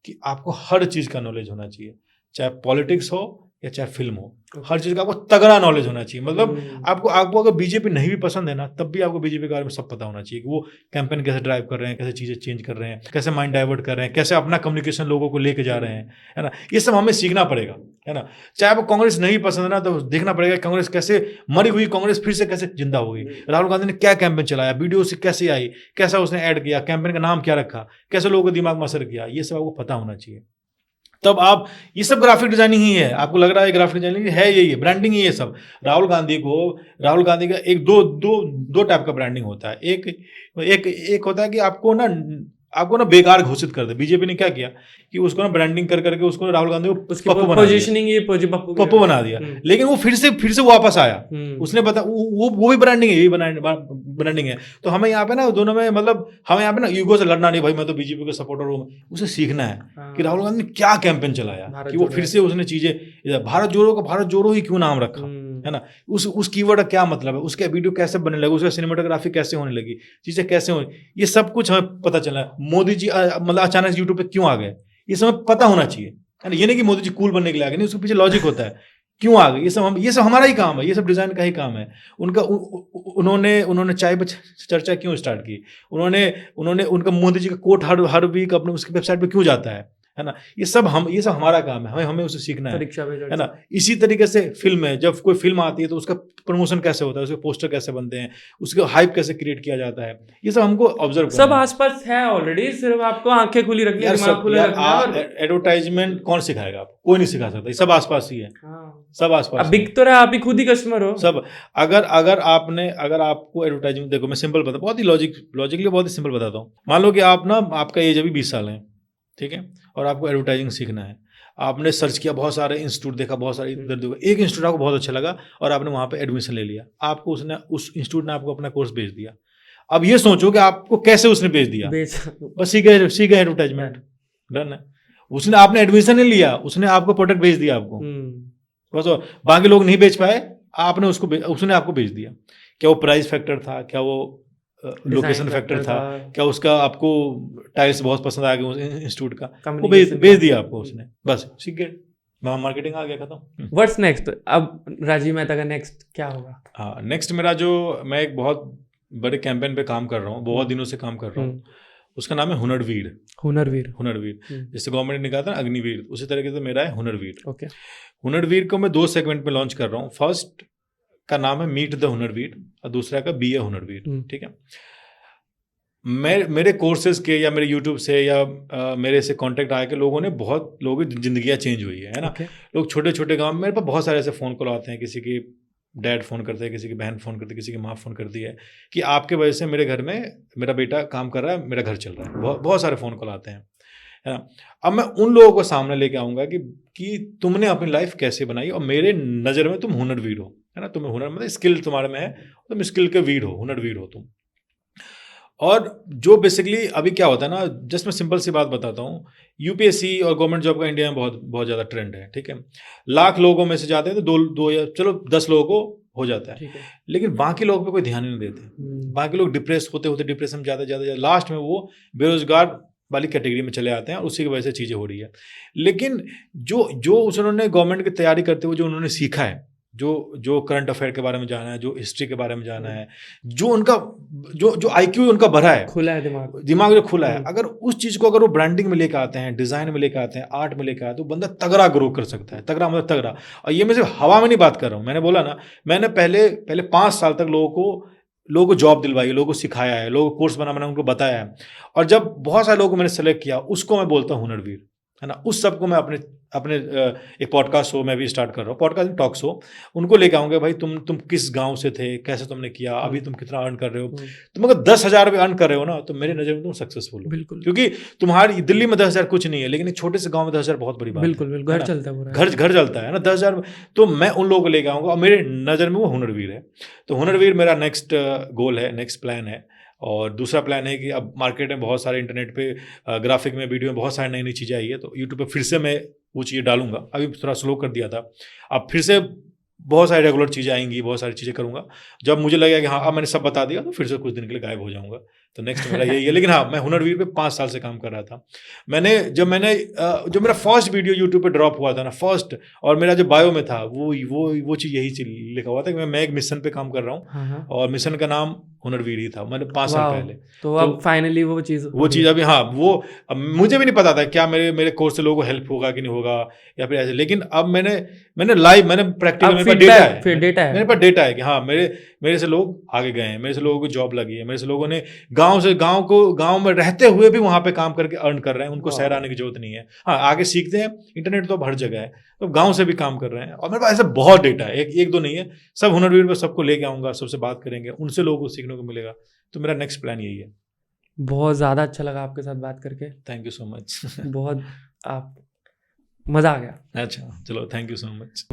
कि आपको हर चीज़ का नॉलेज होना चाहिए, चाहे पॉलिटिक्स हो या चाहे फिल्म हो, हर चीज़ का आपको तगड़ा नॉलेज होना चाहिए। मतलब आपको अगर बीजेपी नहीं भी पसंद है ना, तब भी आपको बीजेपी के बारे में सब पता होना चाहिए कि वो कैंपेन कैसे ड्राइव कर रहे हैं, कैसे चीज़ें चेंज कर रहे हैं, कैसे माइंड डाइवर्ट कर रहे हैं, कैसे अपना कम्युनिकेशन लोगों को लेके जा रहे हैं, है ना। ये सब हमें सीखना पड़ेगा, है ना। चाहे आपको कांग्रेस नहीं पसंद है ना, तो देखना पड़ेगा कांग्रेस कैसे मरी हुई कांग्रेस फिर से कैसे जिंदा होगी। राहुल गांधी ने क्या कैंपेन चलाया, वीडियो से कैसे आई, कैसा उसने ऐड किया, कैंपेन का नाम क्या रखा, कैसे लोगों के दिमाग में असर किया, ये सब आपको पता होना चाहिए। तब आप ये सब ग्राफिक डिजाइनिंग ही है, आपको लग रहा है ग्राफिक डिजाइनिंग है, यही है ब्रांडिंग ही है सब। राहुल गांधी का एक दो टाइप का ब्रांडिंग होता है। एक होता है कि आपको ना बेकार घोषित कर दे। बीजेपी ने क्या किया कि उसको ना ब्रांडिंग कर करके उसको राहुल गांधी को पप्पू बना दिया, लेकिन वो फिर से वापस आया। उसने बता वो भी ब्रांडिंग है, यही ब्रांडिंग है। तो हमें यहाँ पे ना दोनों में, मतलब हमें यहाँ पे ना ईगो से लड़ना नहीं, भाई मैं तो बीजेपी का सपोर्टर हूँ। उसे सीखना है कि राहुल गांधी ने क्या कैंपेन चलाया कि वो फिर से उसने चीजें भारत जोड़ो ही क्यों नाम रखा, है ना। उस कीवर्ड का क्या मतलब है, उसके वीडियो कैसे बनने लगे, उसका सिनेमेटोग्राफी कैसे होने लगी, चीजें कैसे होनी, ये सब कुछ हमें पता चला। मोदी जी मतलब अचानक यूट्यूब पे क्यों आ गए, ये सब पता होना चाहिए, है ना। ये नहीं कि मोदी जी कूल बनने के लिए आ गए, नहीं, उसके पीछे लॉजिक होता है क्यों आ गए। ये सब हमारा ही काम है, ये सब डिजाइन का ही काम है उनका। उन्होंने चाय पर चर्चा क्यों स्टार्ट की, उन्होंने उनका मोदी जी का कोट हर वीक अपने उसकी वेबसाइट पे क्यों जाता है ना। ये सब हमारा काम है, हमें उसे सीखना है ना। इसी तरीके से फिल्म है, जब कोई फिल्म आती है तो उसका प्रमोशन कैसे होता है, उसके पोस्टर कैसे बनते हैं, उसका हाइप कैसे क्रिएट किया जाता है, ये सब हमको ऑब्जर्व करना है। सब आसपास है ऑलरेडी, सिर्फ आपको आंखें खुली रखनी है, दिमाग खुला रखना है। एडवर्टाइजमेंट कौन सिखाएगा आपको, कोई नहीं सिखा सकता, सब आसपास ही है। सब आसपास अब बिक तो रहा, आप ही खुद ही कस्टमर हो सब। अगर आपको एडवर्टाइजमेंट, देखो मैं सिंपल बता, बहुत ही लॉजिकली बहुत ही सिंपल बताता हूँ। मान लो कि आपका एज अभी 20 साल है, ठीक है, और आपको एडवर्टाइजिंग सीखना है। आपने सर्च किया, बहुत सारे इंस्टीट्यूट देखा, बहुत सारे इधर देखा, एक इंस्टीट्यूट आपको बहुत अच्छा लगा और आपने वहाँ पे एडमिशन ले लिया। आपको उस इंस्टीट्यूट ने आपको अपना कोर्स भेज दिया। अब ये सोचो कि आपको कैसे उसने भेज दिया, बस सीख गए एडवर्टाइजमेंट, डन है। आपने एडमिशन नहीं लिया, उसने आपको प्रोडक्ट भेज दिया आपको, बस। बाकी लोग नहीं बेच पाए, उसने आपको भेज दिया। क्या वो प्राइस फैक्टर था, क्या वो लोकेशन फैक्टर था, क्या उसका आपको टाइल्स बहुत पसंद आ गया इंस्टीट्यूट का, वो भेज दिया आपको उसने, बस सीख गए, मार्केटिंग आ गया, खत्म। What's next? अब राजीव मेहता का नेक्स्ट क्या होगा? हाँ, नेक्स्ट मैं एक बहुत बड़े कैंपेन पे काम कर रहा हूँ, बहुत दिनों से काम कर रहा हूँ। उसका नाम है हुनरवीर। जैसे गवर्नमेंट ने कहा था अग्निवीर, उसी तरीके से मेरा है हुनरवीर। ओके। हुनरवीर को मैं 2 सेगमेंट में लॉन्च कर रहा हूँ। फर्स्ट का नाम है मीट द हुनरवीर और दूसरा का बी ए हुनरवीर, ठीक है। मेरे कोर्सेज के या मेरे यूट्यूब से या मेरे से कांटेक्ट आए के लोगों ने, बहुत लोगों की जिंदगियां चेंज हुई है ना। लोग छोटे छोटे गांव में, मेरे पास बहुत सारे ऐसे फ़ोन कॉल आते हैं, किसी की डैड फ़ोन करते हैं, किसी की बहन फ़ोन करती है, किसी की माँ फ़ोन करती है कि आपके वजह से मेरे घर में मेरा बेटा काम कर रहा है, मेरा घर चल रहा है। बहुत सारे फ़ोन कॉल आते हैं, है ना। अब मैं उन लोगों को सामने लेके आऊँगा कि तुमने अपनी लाइफ कैसे बनाई और मेरे नज़र में तुम हुनरवीर हो, है ना। तुम्हें हुनर मतलब स्किल तुम्हारे में है, तुम स्किल के वीर हो, हुनरवीर हो तुम। और जो बेसिकली अभी क्या होता है ना, जस्ट मैं सिंपल सी बात बताता हूँ, यूपीएससी और गवर्नमेंट जॉब का इंडिया में बहुत ज़्यादा ट्रेंड है, ठीक है। लाख लोगों में से जाते हैं तो दो या चलो 10 लोगों को हो जाता है, लेकिन बाकी लोगों पे कोई ध्यान नहीं देते। बाकी लोग डिप्रेस होते डिप्रेशन में ज़्यादा लास्ट में वो बेरोजगार वाली कैटेगरी में चले आते हैं और उसी की वजह से चीज़ें हो रही है। लेकिन जो उन्होंने गवर्नमेंट की तैयारी करते हुए जो उन्होंने सीखा है, जो करंट अफेयर के बारे में जाना है, जो हिस्ट्री के बारे में जाना है, जो उनका जो आईक्यू उनका बढ़ा है, खुला है दिमाग जो खुला है, अगर उस चीज़ को अगर वो ब्रांडिंग में लेकर आते हैं, डिज़ाइन में लेकर आते हैं, आर्ट में लेकर आते हैं, तो बंदा तगड़ा ग्रो कर सकता है। तगड़ा मतलब तगड़ा। और ये मैं सिर्फ हवा में नहीं बात कर रहा हूँ, मैंने बोला ना, मैंने पहले 5 साल तक लोगों को जॉब दिलवाई, लोगों को सिखाया है, लोगों को कोर्स बना उनको बताया है। और जब बहुत सारे लोगों को मैंने सेलेक्ट किया, उसको मैं बोलता हूँ हुनरवीर। है ना, उस सबको मैं अपने एक पॉडकास्ट शो मैं भी स्टार्ट कर रहा हूँ, पॉडकास्ट टॉक शो, उनको लेके आऊँगा भाई तुम किस गांव से थे, कैसे तुमने किया, अभी तुम कितना अर्न कर रहे हो, तुम अगर 10,000 रुपये अर्न कर रहे हो ना तो मेरे नज़र में तुम सक्सेसफुल हो। बिल्कुल, क्योंकि तुम्हारी दिल्ली में 10,000 कुछ नहीं है, लेकिन एक छोटे से गाँव में 10,000 बहुत बड़ी बात है। बिल्कुल घर चलता है, घर चलता है ना 10,000। तो मैं उन लोगों को लेके आऊँगा और मेरे नज़र में वो हुनरवीर है। तो हुनरवीर मेरा नेक्स्ट गोल है, नेक्स्ट प्लान है। और दूसरा प्लान है कि अब मार्केट में बहुत सारे इंटरनेट पे ग्राफिक में, वीडियो में बहुत सारी नई नई चीज़ें आई है, तो यूट्यूब पे फिर से मैं वो चीज़ें डालूंगा। अभी थोड़ा स्लो कर दिया था, अब फिर से बहुत सारी रेगुलर चीज़ें आएंगी, बहुत सारी चीज़ें करूँगा। जब मुझे लगेगा कि हाँ अब मैंने सब बता दिया तो फिर से कुछ दिन के लिए गायब हो जाऊँगा। तो नेक्स्ट मेरा यही है। लेकिन हाँ, मैं हुनरवीर पे 5 साल से काम कर रहा था। जो मेरा फर्स्ट वीडियो यूट्यूब पे ड्रॉप हुआ था ना, फर्स्ट, और मेरा जो बायो में था वो चीज़ यही चीज़ लिखा हुआ था कि मैं एक मिशन पे काम कर रहा हूँ, और मिशन का नाम हुनरवीर ही था। मैंने 5 साल पहले तो अब फाइनली वो चीज़ अभी, हाँ वो मुझे भी नहीं पता था क्या मेरे कोर्स से लोगों को हेल्प होगा कि नहीं होगा या फिर ऐसे, लेकिन अब मैंने लाइव, मैंने प्रैक्टिकल, मेरे पास डेटा है कि हाँ मेरे से लोग आगे गए हैं, मेरे से लोगों को जॉब लगी है, मेरे से लोगों ने गांव में रहते हुए भी वहां पे काम करके अर्न कर रहे हैं, उनको शहर आने की जरूरत नहीं है। हाँ आगे सीखते हैं, इंटरनेट तो अब हर जगह है, तो गांव से भी काम कर रहे हैं। और मेरे पास ऐसा बहुत डेटा है, एक दो नहीं है, सब हुनरवीर पे सबको लेके आऊंगा, सबसे बात करेंगे, उनसे लोगों को सीखने को मिलेगा। तो मेरा नेक्स्ट प्लान यही है। बहुत ज़्यादा अच्छा लगा आपके साथ बात करके। Thank you so much. बहुत मज़ा आ गया। अच्छा चलो, थैंक यू सो मच।